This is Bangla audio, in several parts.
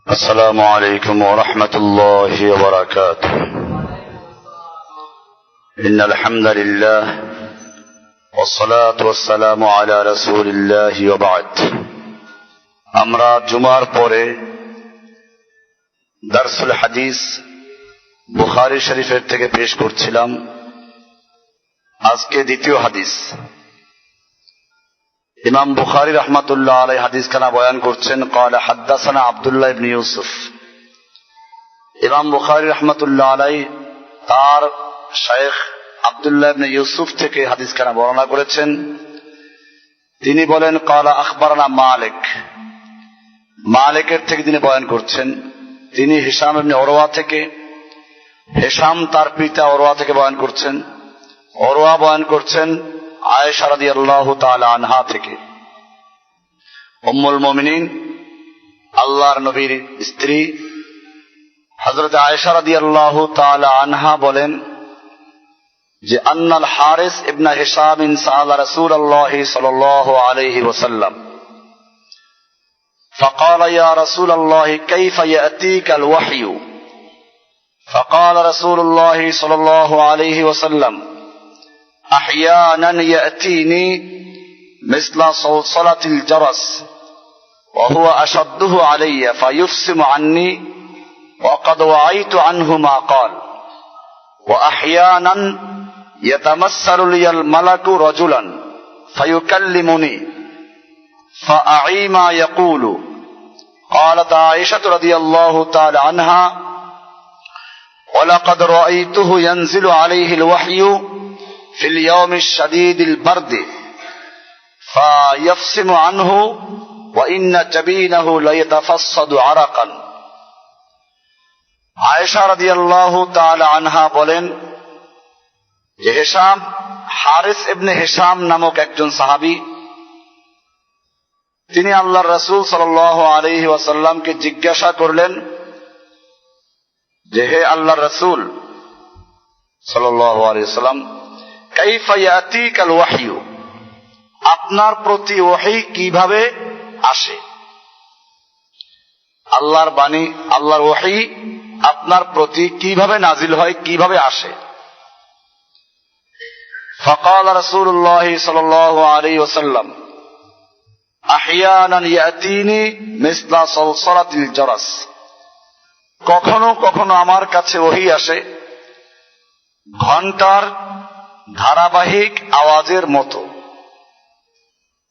السلام عليكم ورحمة الله وبركاته. إن الحمد لله والصلاة والسلام على رسول الله وبعد. আমরা জুমার পরে দারসুল হাদিস বুখারী শরীফের থেকে পেশ করছিলাম। আজকে দ্বিতীয় হাদিস। ইমাম বুখারী রাহমাতুল্লাহ আলাইহি হাদিস খানা বয়ান করছেন। قال حدثنا আব্দুল্লাহ ইবনে ইউসুফ। ইমাম বুখারী রাহমাতুল্লাহ আলাইহি তার শাইখ আব্দুল্লাহ ইবনে ইউসুফ থেকে হাদিস খানা বর্ণনা করেছেন। তিনি বলেন قال اخبرنا মালিক। মালিকের থেকে তিনি বয়ান করছেন। তিনি হিশাম ইবনে উরওয়া থেকে, হিশাম তার পিতা উরওয়া থেকে বয়ান করছেন। উরওয়া বয়ান করছেন আয়েশা রাদিয়াল্লাহু তাআলা আনহা থেকে। উম্মুল মুমিনিন আল্লাহর নবীর স্ত্রী হযরত আয়েশা রাদিয়াল্লাহু তাআলা আনহা বলেন যে আন্নাল হারিস ইবনে হিশাম সাআলা রাসূলুল্লাহ সাল্লাল্লাহু আলাইহি ওয়াসাল্লাম فقال يا رسول الله كيف يأتيك الوحي فقال رسول الله صلى الله عليه وسلم أحيانا يأتيني مثل صلصلة الجرس وهو أشده علي فيفصم عني وقد وعيت عنه ما قال وأحيانا يتمثل لي الملك رجلا فيكلمني فأعي ما يقول. قالت عائشة رضي الله تعالى عنها ولقد رأيته ينزل عليه الوحي في اليوم الشديد البرد فيفصم عنه وإن جبينه ليتفصد عرقا. আয়েশা রাদিয়াল্লাহু তাআলা আনহা বলেন যে হিশাম, হারিস ইবনে হিশাম নামক একজন সাহাবী, তিনি আল্লাহর রাসূল সাল্লাল্লাহু আলাইহি ওয়াসাল্লামকে জিজ্ঞাসা করলেন যে হে আল্লাহর রাসূল সাল্লাল্লাহু আলাইহি ওয়াসাল্লাম, কাইফা ইয়াতিকাল ওয়াহয়ু, আপনার প্রতি ওহী কিভাবে আসে? আল্লাহর বাণী, আল্লাহর ওহী আপনার প্রতি কিভাবে নাজিল হয়, কিভাবে আসে? ফাকাল রাসূলুল্লাহ সাল্লাল্লাহু আলাইহি ওয়াসাল্লাম আহইয়ানান ইয়াতিনি মিসলা সালসালাতিল জারাস, কখনো কখনো আমার কাছে ওহী আসে ঘন্টার ধারাবাহিক আওয়াজের মতো।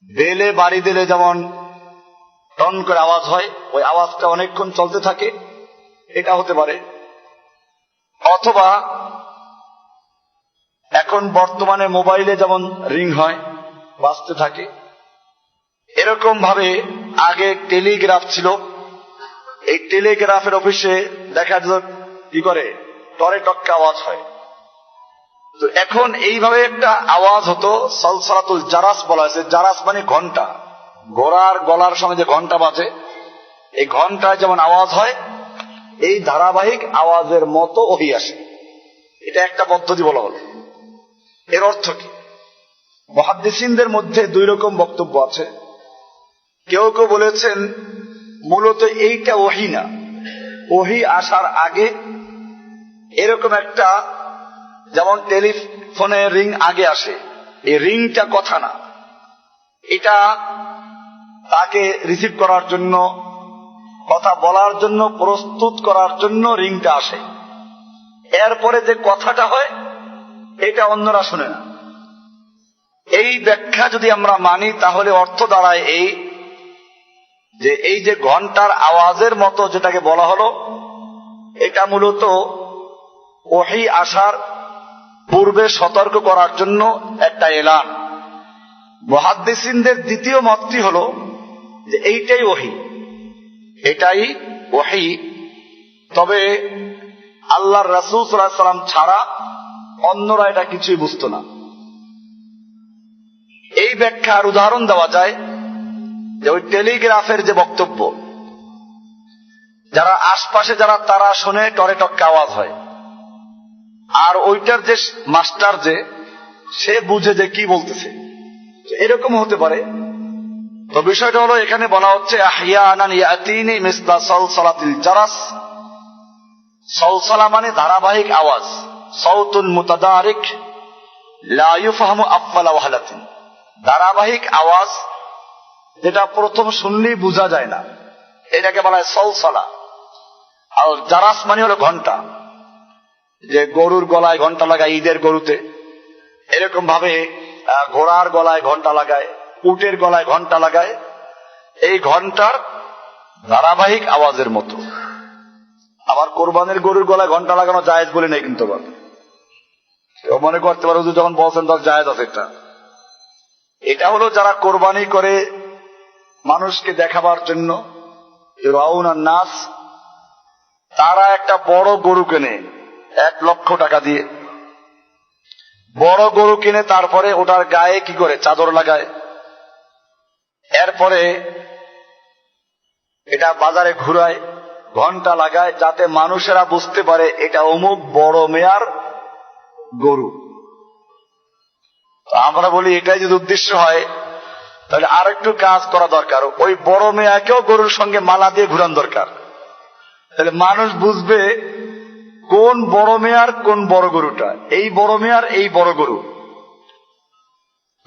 বেলে বাড়ি দিলে যেমন টন করে আওয়াজ হয়, ওই আওয়াজটা অনেকক্ষণ চলতে থাকে, এটা হতে পারে। অথবা এখন বর্তমানে মোবাইলে যেমন রিং হয়, বাজতে থাকে, এরকম ভাবে আগে টেলিগ্রাফ ছিল। এই টেলিগ্রাফের অফিসে দেখা যেত কি করে, টরে টক্কা আওয়াজ হয়। তো এখন এইভাবে একটা আওয়াজ হতো, সালসালাতুল জারাস বলা হয়েছে। জারাস মানে ঘন্টা, ঘোড়ার গলার সময় যে ঘন্টা বাজে, এই ঘন্টায় যেমন আওয়াজ হয়, এই ধারাবাহিক আওয়াজের মতো ওহী আসে। এটা একটা পদ্ধতি বলা হলো। এর অর্থ কি? মুহাদ্দিসিনদের মধ্যে দুই রকম বক্তব্য আছে। কেউ কেউ বলেছেন মূলত এইটা ওহী না, ওহী আসার আগে এরকম একটা, যেমন টেলিফোনে রিং আগে আসে, এই রিংটা কথা না, এটা তাকে রিসিভ করার জন্য, কথা বলার জন্য প্রস্তুত করার জন্য রিংটা আসে। এরপরে যে কথাটা হয় এটা অন্যরা শুনে না। এই ব্যাখ্যা যদি আমরা মানি তাহলে অর্থ দাঁড়ায় এই যে এই যে ঘন্টার আওয়াজের মতো যেটাকে বলা হলো, এটা মূলত ওহী আসার পূর্বে সতর্ক করার জন্য একটা এলান। মুহাদ্দিসিনদের দ্বিতীয় মতটি হলো যে এইটাই ওহী, এটাই ওহী। তবে আল্লাহর রাসূল সাল্লাল্লাহু আলাইহি ওয়াসাল্লাম ছাড়া অন্যরা এটা কিছুই বুঝতো না। এই ব্যাখ্যার উদাহরণ দেওয়া যায় যে ওই টেলিগ্রাফের যে বক্তব্য, যারা আশপাশে যারা তারা শুনে টরে টক্কা আওয়াজ হয়, আর ওইটার যে মাস্টার যে সে বুঝে যে কি বলতেছে। এরকম হতে পারে তো বিষয়টা হলো এখানে বলা হচ্ছে আহইয়ানান ইয়াতিনি মিসলা সালসালাতিল জারাস। সালসালা মানে ধারাবাহিক আওয়াজ, সাউতুন মুতাদারিক লা ইউফহামু আফলা ওয়াহলাতিন, ধারাবাহিক আওয়াজ যেটা প্রথম শুনলেই বোঝা যায় না, এটাকে বলা হয় সালসালা। আর জারাস মানে হলো ঘন্টা, যে গরুর গলায় ঘন্টা লাগায় ঈদের গরুতে, এরকম ভাবে ঘোড়ার গলায় ঘন্টা লাগায়, উটের গলায় ঘন্টা লাগায়, এই ঘন্টার ধারাবাহিক আওয়াজের মতো। আবার কোরবানির গরুর গলায় ঘন্টা লাগানো জায়েজ বলে নেই কিন্তু, কেউ মনে করতে পারে হুজুর যখন বলছেন তখন জায়েজ আছে। এটা হলো যারা কোরবানি করে মানুষকে দেখাবার জন্য, রাউনান নাস, তারা একটা বড় গরু কেনে 1 লক্ষ টাকা দিয়ে, বড় গরু কিনে তারপরে ওটার গায়ে কি করে চাদর লাগায়, এরপরে এটা বাজারে ঘুরায়, ঘন্টা লাগায়, যাতে মানুষেরা বুঝতে পারে এটা অমুক বড় মেয়ার গরু। আমরা বলি এটাই যদি উদ্দেশ্য হয় তাহলে আর একটু কাজ করা দরকার, ওই বড় মেয়াকেও গরুর সঙ্গে মালা দিয়ে ঘুরান দরকার, তাহলে মানুষ বুঝবে কোন বড় মেয়ার কোন বড় গরুটা, এই বড় মেয়ার এই বড় গরু।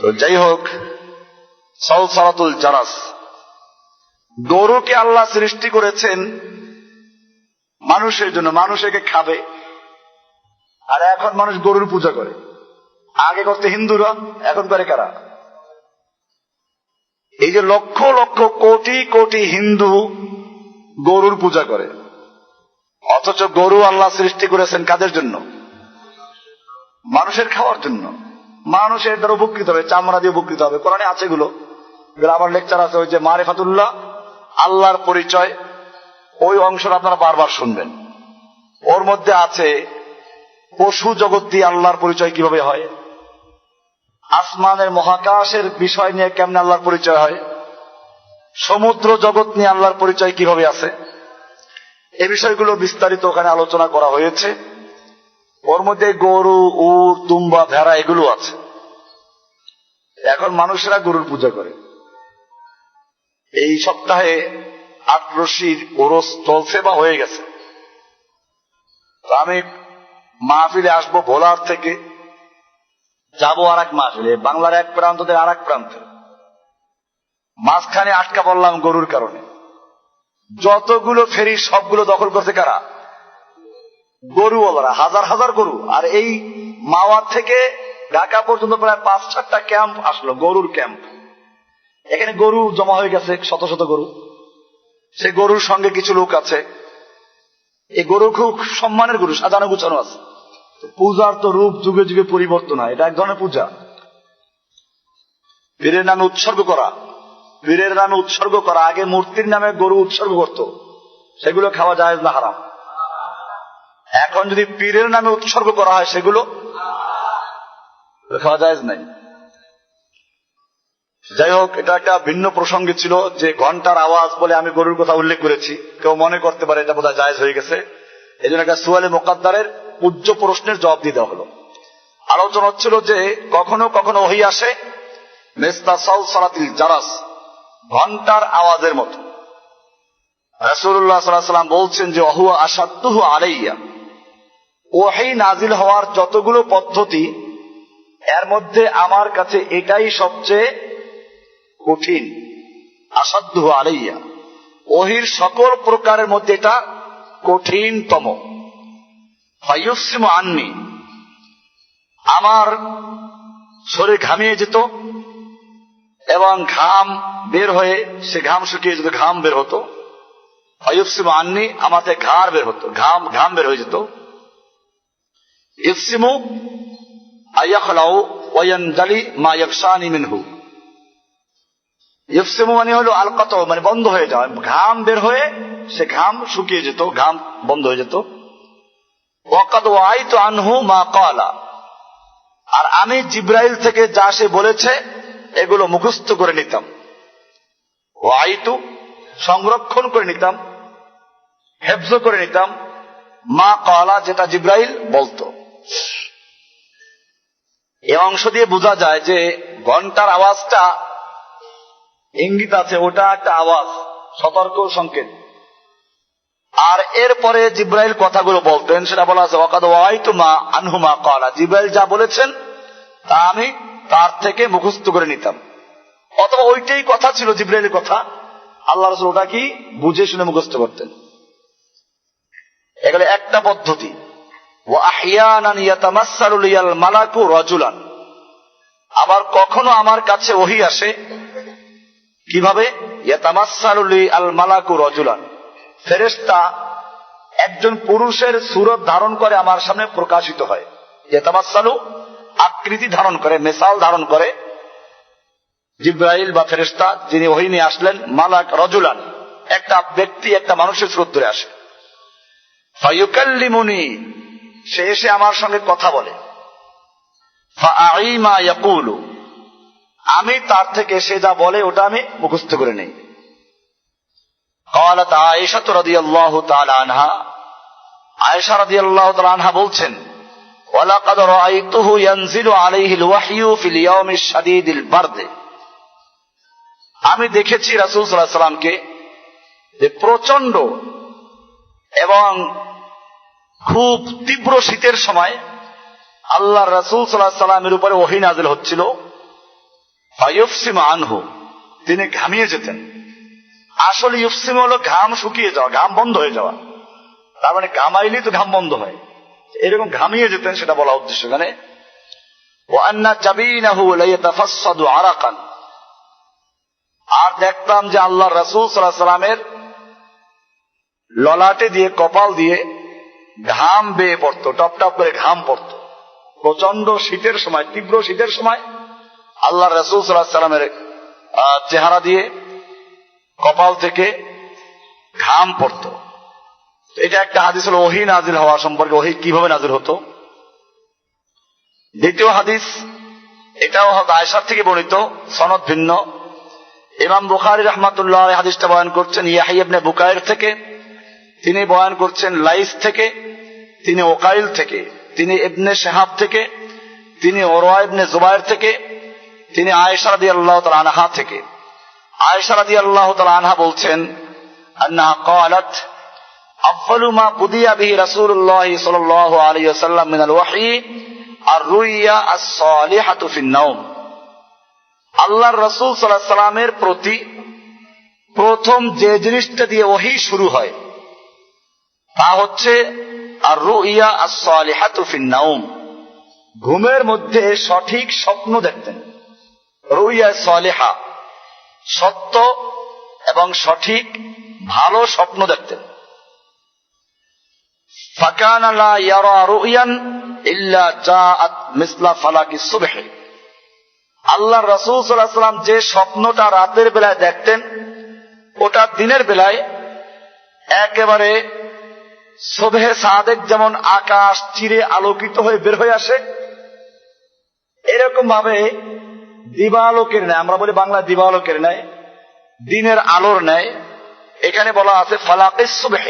তো যাই হোক, সালসালাতুল জারাস, গরুকে আল্লাহ সৃষ্টি করেছেন মানুষের জন্য, মানুষ একে খাবে। আর এখন মানুষ গরুর পূজা করে, আগে করতে হিন্দুরা, এখন করে কারা? এই যে লক্ষ লক্ষ কোটি কোটি হিন্দু গরুর পূজা করে, অথচ গরু আল্লাহ সৃষ্টি করেছেন কাদের জন্য? মানুষের খাওয়ার জন্য। মানুষের দ্বারা উপকৃত হবে, চামড়া দিয়ে উপকৃত হবে। কোরআনে আছে এগুলো, আমার লেকচার আছে, ওই যে মারিফাতুল্লাহ, আল্লাহর পরিচয়, ওই অংশটা আপনারা বারবার শুনবেন। ওর মধ্যে আছে পশু জগৎ দিয়ে আল্লাহর পরিচয় কিভাবে হয়, আসমানের মহাকাশের বিষয় নিয়ে কেমনে আল্লাহর পরিচয় হয়, সমুদ্র জগৎ নিয়ে আল্লাহর পরিচয় কিভাবে আছে, এই বিষয়গুলো বিস্তারিত ওখানে আলোচনা করা হয়েছে। ওর মধ্যে গরু, উট, দুম্বা, ভেড়া এগুলো আছে। এখন মানুষেরা গরুর পূজা করে। এই সপ্তাহে 8 ওরস চলছে বা হয়ে গেছে। আমি মাহফিলে আসবো ভোলার থেকে, যাবো আর এক মাহফিলে, বাংলার এক প্রান্ত থেকে আর এক প্রান্তে, মাঝখানে আটকা পড়লাম গরুর কারণে। যতগুলো ফেরি সবগুলো দখল করছে কারা? গরুওয়ালারা, হাজার হাজার গরু। আর এই মাওয়া থেকে ঢাকা পর্যন্ত প্রায় 5-4টা ক্যাম্প আসলো, গরুর ক্যাম্প। এখানে গরু জমা হয়ে গেছে, শত শত গরু। সে গরুর সঙ্গে কিছু লোক আছে, এই গরু খুব সম্মানের গরু, সাজানো গুছানো আছে। পূজার তো রূপ যুগে যুগে পরিবর্তন হয়, এটা এক ধরনের পূজা। পীরের নামে উৎসর্গ করা, পীরের নামে উৎসর্গ করা, আগে মূর্তির নামে গরু উৎসর্গ করত, সেগুলো খাওয়া জায়েজ না হারাম? এখন যদি পীরের নামে উৎসর্গ করা হয় সেগুলো খাওয়া জায়েজ নাই। যাই হোক, এটা একটা ভিন্ন প্রসঙ্গে ছিল যে ঘন্টার আওয়াজ বলে আমি গরুর কথা উল্লেখ করেছি, কেউ মনে করতে পারে এটা বোধহয় জায়েজ হয়ে গেছে। এই জন্য একটা সুয়ালে মুকাদ্দারের উচ্চ প্রশ্নের জবাব দিয়ে দেওয়া হলো। আলোচনা হচ্ছিল যে কখনো কখনো ওহী আসে মিসলা সালসালাতিল জারাস, ঘন্টার আওয়াজের মতো। রাসূলুল্লাহ সাল্লাল্লাহু আলাইহি ওয়াসাল্লাম বলছেন যে ওহুয়া আশাদ্দুহু আলাইয়া, ওহী নাজিল হওয়ার যতগুলো পদ্ধতি, এর মধ্যে আমার কাছে এটাই সবচেয়ে কঠিন। আশাদ্দুহু আলাইয়া, ওহীর সকল প্রকারের মধ্যে এটা কঠিনতম। ফায়ুসিমু আন্নি, আমার শরীর ঘামিয়ে যেত এবং ঘাম বের হয়ে, সে ঘাম শুকিয়ে যেত, ঘাম বের হতো। ফায়ুসিমু আন্নি, আমাতে ঘাড় বের হতো, ঘাম বের হয়ে যেত। ইফসিমু আয়াখলাউ ওয়ায়ানজালি মা ইয়াকশানি মিনহু। ইফসিমু মানে হলো আলকাত, মানে বন্ধ হয়ে যাওয়া, ঘাম বের হয়ে সে ঘাম শুকিয়ে যেত, ঘাম বন্ধ হয়ে যেত। ওয়াকাদ ওয়াইতু আনহু মা ক্বালা, আর আমি জিব্রাইল থেকে যা সে বলেছে এগুলো মুখস্থ করে নিতাম। ওয়াইতু, সংরক্ষণ করে নিতাম, হেফজ করে নিতাম, মা ক্বালা, যেটা জিব্রাইল বলতো। এই অংশ দিয়ে বোঝা যায় যে ঘন্টার আওয়াজটা ইঙ্গিত আছে, ওটা একটা আওয়াজ, সতর্ক সংকেত। আর এরপরে জিব্রাইল কথাগুলো বলতেন, সেটা বলা আছে ওয়াকাদ ওয়াইতু মা আনহুমা ক্বালা, জিব্রাইল যা বলেছেন তা আমি তার থেকে মুখস্থ করে নিতাম, অথবা ওইটাই কথা ছিল জিব্রাইলের কথা, আল্লাহ রাসূল ওটা কি বুঝে শুনে মুখস্থ করতেন। এগুলো একটা পদ্ধতি। ওয়া আহইয়ানান ইয়াতামাসসালু লিয়াল মালাকু রাজুলান, আবার কখনো আমার কাছে ওহী আসে কিভাবে, ইয়াতামাসসালু লিয়াল মালাকু রাজুলান, ফেরেশতা একজন পুরুষের সূরত ধারণ করে আমার সামনে প্রকাশিত হয়। ইয়াতামাসসালু আকৃতি ধারণ করে, মিসাল ধারণ করে। জিব্রাইল বা ফেরেশতা যিনি ওহী নিয়ে আসলেন, মালাক রাজুলান, একটা ব্যক্তি, একটা মানুষের সূরত ধরে আসে। ফায়ুকাল্লিমুনি, সে এসে আমার সঙ্গে কথা বলে। ফাআই মা ইয়াকুলু, আমি তার থেকে সে যা বলে ওটা আমি মুখস্থ করে নেই। ক্বালাত আয়েশা রাদিয়াল্লাহু তাআলা আনহা, আয়েশা রাদিয়াল্লাহু তাআলা আনহা বলছেন, ওয়ালাকাদ রাআইতুহু ইয়ানজিলু আলাইহিল ওয়াহয়ু ফিল ইয়াউমিশ শাদীদিল বারদ, আমি দেখেছি রাসূল সাল্লাল্লাহু আলাইহি ওয়াসাল্লামকে যে প্রচন্ড এবং খুব তীব্র শীতের সময় আল্লাহ রাসূল সাল্লাল্লাহু আলাইহি ওয়াসাল্লামের উপরে ওহী নাযিল হচ্ছিল। ফায়ুফসিমু আনহু, তিনি ঘামিয়ে যেতেন। আসলে ইউফসিম হলো ঘাম শুকিয়ে যাওয়া, ঘাম বন্ধ হয়ে যাওয়া, তার মানে ঘামাইলেই তো ঘাম বন্ধ হয়, এরকম ঘামিয়ে যেতেন সেটা বলা উদ্দেশ্য এখানে। ওয়া আন্না জাবিনাহু লা ইয়াতাফাসসাদু আরাকান, আর দেখতাম যে আল্লাহ রাসূল সাল্লাল্লাহু আলাইহি ওয়াসাল্লামের ললাটে দিয়ে, কপাল দিয়ে ঘাম বেয়ে পড়তো, টপ টপ করে ঘাম পড়তো। প্রচন্ড শীতের সময়, তীব্র শীতের সময় আল্লাহ রাসূল সাল্লাল্লাহু আলাইহি ওয়াসাল্লামের চেহারা দিয়ে, কপাল থেকে ঘাম পড়তো। এটা একটা হাদিস হলো ওহী নাজিল হওয়া সম্পর্কে, ওহী কিভাবে নাজিল হতো। দ্বিতীয় হাদিস, এটাও আয়েশার থেকে বর্ণিত, সনদ ভিন্ন। ইমাম বুখারী রাহমাতুল্লাহ আলাইহি হাদিসটা বয়ান করছেন ইয়াহইয়া ইবনে বুকাইর থেকে, তিনি বয়ান করছেন লাইস থেকে, তিনি ওকাইল থেকে, তিনি ইবনে শিহাব থেকে, তিনি উরওয়া ইবনে জুবায়ের থেকে, তিনি আয়েশা রাদিয়াল্লাহু তাআলা আনহা থেকে। আয়েশা রাদিয়াল্লাহু তাআলা আনহা বলছেন, আন্নাহা ক্বালাত আফযালু মা কুদিয়া বিহি রাসূলুল্লাহ সাল্লাল্লাহু আলাইহি ওয়াসাল্লাম মিনাল ওয়াহয়ি আর-রুইয়া আস-সালিহাতু ফিন-নাওম, আল্লাহর রাসূল সাল্লাল্লাহু আলাইহি ওয়াসাল্লামের প্রতি প্রথম যে জিনিসটা দিয়ে ওহী শুরু হয় তা হচ্ছে আর-রুইয়া আস-সালিহাতু ফিন-নাওম, ঘুমের মধ্যে সঠিক স্বপ্ন দেখতেন। রুইয়া সালিহা, সত্য এবং সঠিক ভালো স্বপ্ন দেখতেন। ফাকানা লা ইয়ারা রুয়ান ইল্লা জাআত মিসলা ফালাকিস সুবহ, আল্লাহর রাসূল সাল্লাল্লাহু আলাইহি ওয়াসাল্লাম যে স্বপ্নটা রাতের বেলায় দেখতেন ওটা দিনের বেলায় একেবারে সুবহে সাদেক যেমন আকাশ চিরে আলোকিত হয়ে বের হয়ে আসে, এরকম ভাবে দিবালোকের ন্যায়, আমরা বলি বাংলা দিবালোকের ন্যায়, দিনের আলোর ন্যায়। এখানে বলা আছে ফালাকিস সুবহ,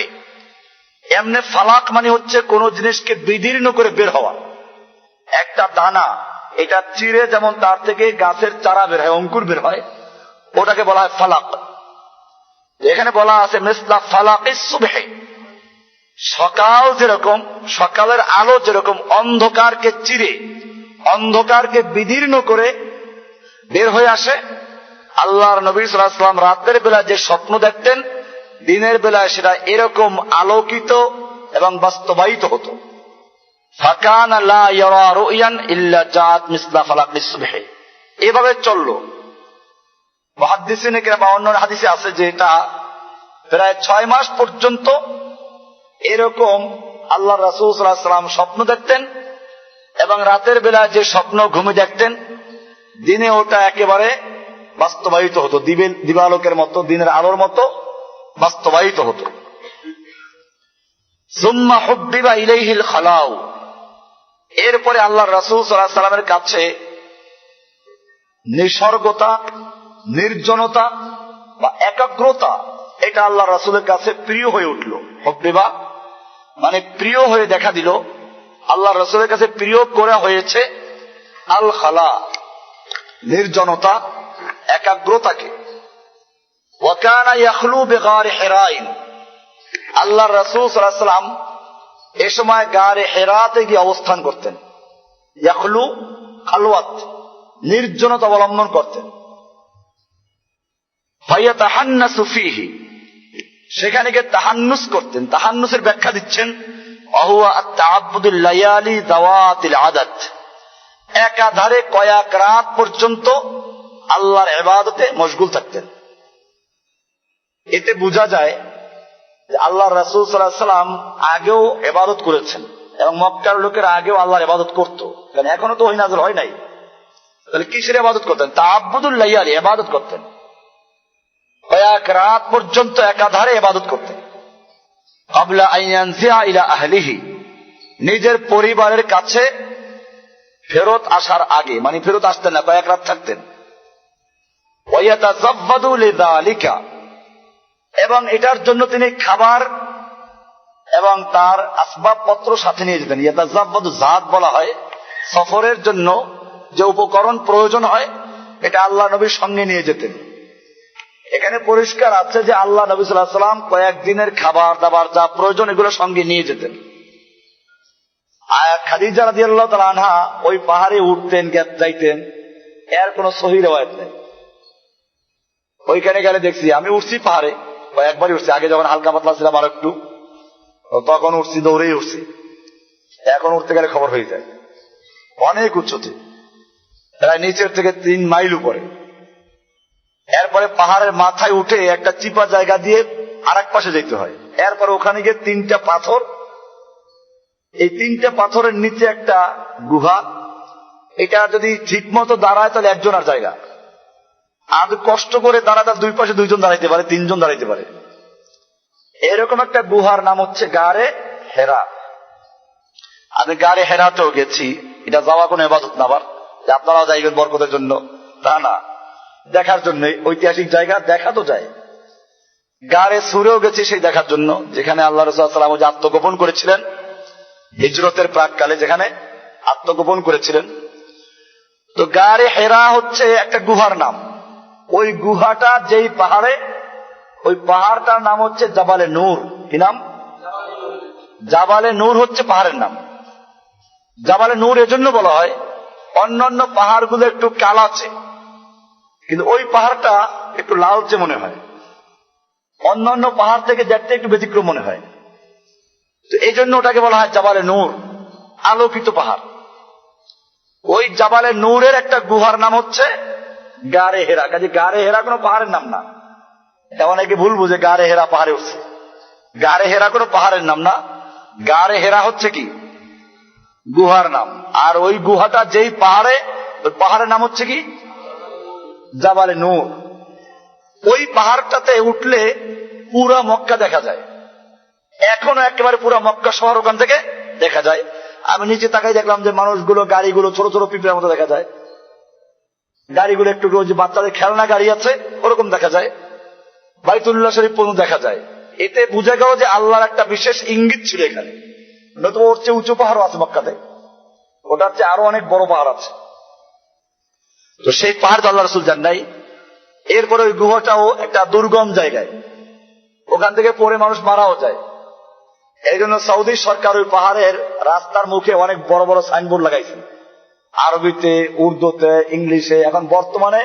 এমনি ফালাক মানে হচ্ছে কোন জিনিসকে বিদীর্ণ করে বের হওয়া। একটা দানা, এটা চিরে যেমন তার থেকে গাছের চারা বের হয়, অঙ্কুর বের হয়, ওটাকে বলা হয় ফালাক। এখানে বলা আছে মিসলা ফালাকিস সুবহ, সকাল যেরকম, সকালের আলো যেরকম অন্ধকারকে চিরে, অন্ধকারকে বিদীর্ণ করে বের হয়ে আসে, আল্লাহর নবী সাল্লাল্লাহু আলাইহি ওয়াসাল্লাম রাতের বেলা যে স্বপ্ন দেখতেন দিনের বেলায় সেটা এরকম আলোকিত এবং বাস্তবায়িত হতো। ফাকানা লা ইয়ারা রুয়ান ইল্লা জাআত মিসলা ফালাকিস সুবহ, এভাবে চললো। মুহাদ্দিসিনে কেরাম বা অন্য হাদিসে আছে যে এটা প্রায় 6 মাস পর্যন্ত এরকম আল্লাহ রাসূল সাল্লাল্লাহু আলাইহি ওয়াসাল্লাম স্বপ্ন দেখতেন, এবং রাতের বেলা যে স্বপ্ন ঘুমে দেখতেন দিনে ওটা একেবারে বাস্তবায়িত হতো, দিবালোকের মতো, দিনের আলোর মতো বাস্তবায়িত হতো। সুম্মা হুব্বিবা ইলাইহিল খালাউ, এরপরে আল্লাহ রাসূল সাল্লাল্লাহু আলাইহি ওয়াসাল্লামের কাছে নিসর্গতা, নির্জনতা বা একাগ্রতা, এটা আল্লাহ রাসূলের কাছে প্রিয় হয়ে উঠল। হুব্বিবা মানে প্রিয় হয়ে দেখা দিল, আল্লাহ রাসূলের কাছে প্রিয় করা হয়েছে আল খালা, নির্জনতা, একাগ্রতাকে। ওয়াকানা ইয়াখলু বিগারি হিরাইন, আল্লাহর রাসূল সাল্লাল্লাহু আলাইহি ওয়াসাল্লাম এ সময় গারে হেরাতে গিয়ে অবস্থান করতেন। ইয়াখলু খালওয়াত, নির্জনতা অবলম্বন করতেন। ফায়াতাহান্নাসু ফীহি, সেখানে গিয়ে তাহান্নুস করতেন। তাহান্নুসের ব্যাখ্যা দিচ্ছেন ওয়াহুয়া আত-তাআব্বুদুল লায়ালি যাওয়াতিল আদাদ, একাধারে কয়েক রাত পর্যন্ত আল্লাহর ইবাদতে মশগুল থাকতেন। এতে বোঝা যায় যে আল্লাহ রাসূল সাল্লাল্লাহু আলাইহি ওয়াসাল্লাম আগেও ইবাদত করেছেন এবং মক্কার লোকেরা আগেও আল্লাহর ইবাদত করত, কারণ এখনো তো ওহী নাযিল হয় নাই। তাহলে কিসের ইবাদত করতেন? তাআব্বুদুল লায়ালি, ইবাদত করতেন, কয়েক রাত পর্যন্ত একাধারে ইবাদত করতেন। ক্বাবলা আন ইয়ানজিআ ইলা আহলিহি, নিজের পরিবারের কাছে ফেরত আসার আগে, মানে ফেরত আসতেন না, কয়েক রাত থাকতেন। ওয়া ইয়াতাযাব্বাদু লিযালিকা, এবং এটার জন্য তিনি খাবার এবং তার আসবাবপত্র সাথে নিয়ে যেতেন। ইয়াতাযাব্বাদু জাত বলা হয় সফরের জন্য যে উপকরণ প্রয়োজন হয়, এটা আল্লাহ নবীর সঙ্গে নিয়ে যেতেন। এখানে পরিষ্কার আছে যে আল্লাহ নবী সাল্লাল্লাহু আলাইহি ওয়াসাল্লাম কয়েকদিনের খাবার দাবার যা প্রয়োজন এগুলো সঙ্গে নিয়ে যেতেন। খাদিজা রাদিয়াল্লাহু তাআলা আনহা ওই পাহাড়ে উঠতেন, যাইতেন, এর কোনো সহিহ রিওয়ায়াত নেই। ওইখানে গেলে দেখছি, আমি উঠছি পাহাড়ে কয়েকবারই উঠছি, আগে যখন হালকা পাতলা ছিলাম আর একটু, তখন উঠছি, দৌড়েই উঠছি। এখন উঠতে গেলে খবর হয়ে যায়, অনেক উচ্চতে, প্রায় নিচের থেকে 3 মাইল উপরে। এরপরে পাহাড়ের মাথায় উঠে একটা চিপা জায়গা দিয়ে আর এক পাশে যেতে হয়। এরপরে ওখানে গিয়ে 3টা পাথর, এই 3টা পাথরের নিচে একটা গুহা। এটা যদি ঠিক মতো দাঁড়ায় তাহলে একজনের জায়গা, আর কষ্ট করে দাঁড়ায় তার 2 পাশে 2 জন দাঁড়াইতে পারে, 3 জন দাঁড়াইতে পারে। এরকম একটা গুহার নাম হচ্ছে গারে হেরা। আমি গারে হেরাতেও গেছি, এটা যাওয়া কোনো ইবাদত না আবার যে আপনারাও যাইবেন বরকতের জন্য, তা না, দেখার জন্য। ঐতিহাসিক জায়গা, দেখা তো যায়। গারে সুরেও গেছি সেই দেখার জন্য, যেখানে আল্লাহ রাসূল সাল্লাল্লাহু আলাইহি ওয়াসাল্লাম আত্মগোপন করেছিলেন, হিজরতের প্রাককালে যেখানে আত্মগোপন করেছিলেন। তো গারে হেরা হচ্ছে একটা গুহার নাম। ওই গুহাটা যেই পাহাড়ে, ওই পাহাড়টার নাম হচ্ছে জাবালে নূর। কি নাম? জাবালে নূর হচ্ছে পাহাড়ের নাম। জাবালে নূর এজন্য বলা হয়, অন্যান্য পাহাড়গুলো একটু কালাচে, কিন্তু ওই পাহাড়টা একটু লালচে মনে হয়, অন্যান্য পাহাড় থেকে দেখতে একটু ব্যতিক্রম মনে হয়। তো এই জন্য ওটাকে বলা হয় জাবালে নূর, আলোকিত পাহাড়। ওই জাবালে নূরের একটা গুহার নাম হচ্ছে গারে হেরা। কাজে গারে হেরা কোনো পাহাড়ের নাম না। এমন অনেকে ভুল বুঝে গারে হেরা পাহাড়ে উঠছে। গারে হেরা কোনো পাহাড়ের নাম না, গারে হেরা হচ্ছে কি গুহার নাম। আর ওই গুহাটা যেই পাহাড়ে, ওই পাহাড়ের নাম হচ্ছে কি জাবালে নূর। ওই পাহাড়টাতে উঠলে পুরা মক্কা দেখা যায়, এখনো একেবারে পুরা মক্কা শহর ওখান থেকে দেখা যায়। আমি নিচে তাকাই দেখলাম যে মানুষগুলো, গাড়িগুলো ছোট ছোট পিঁপড়ার মতো দেখা যায়, গাড়িগুলো একটু যে বাচ্চাদের খেলনা গাড়ি আছে ওরকম দেখা যায়, বাইতুল্লাহ শরীফ পর্যন্ত দেখা যায়। এতে বুঝা গেল যে আল্লাহর একটা বিশেষ ইঙ্গিত ছিল এখানে। নতুন ওর চেয়ে উঁচু পাহাড়ও আছে মক্কাতে, ওটার চেয়ে আরো অনেক বড় পাহাড় আছে। তো সেই পাহাড় তো আল্লাহ রাসূল যান নাই। এরপরে ওই গুহাটাও একটা দুর্গম জায়গায়, ওখান থেকে পড়ে মানুষ মারাও যায়। এই জন্য সৌদি সরকার ওই পাহাড়ের রাস্তার মুখে অনেক বড় বড় সাইনবোর্ড লাগাইছে, আরবিতে, উর্দুতে, ইংলিশে। এখন বর্তমানে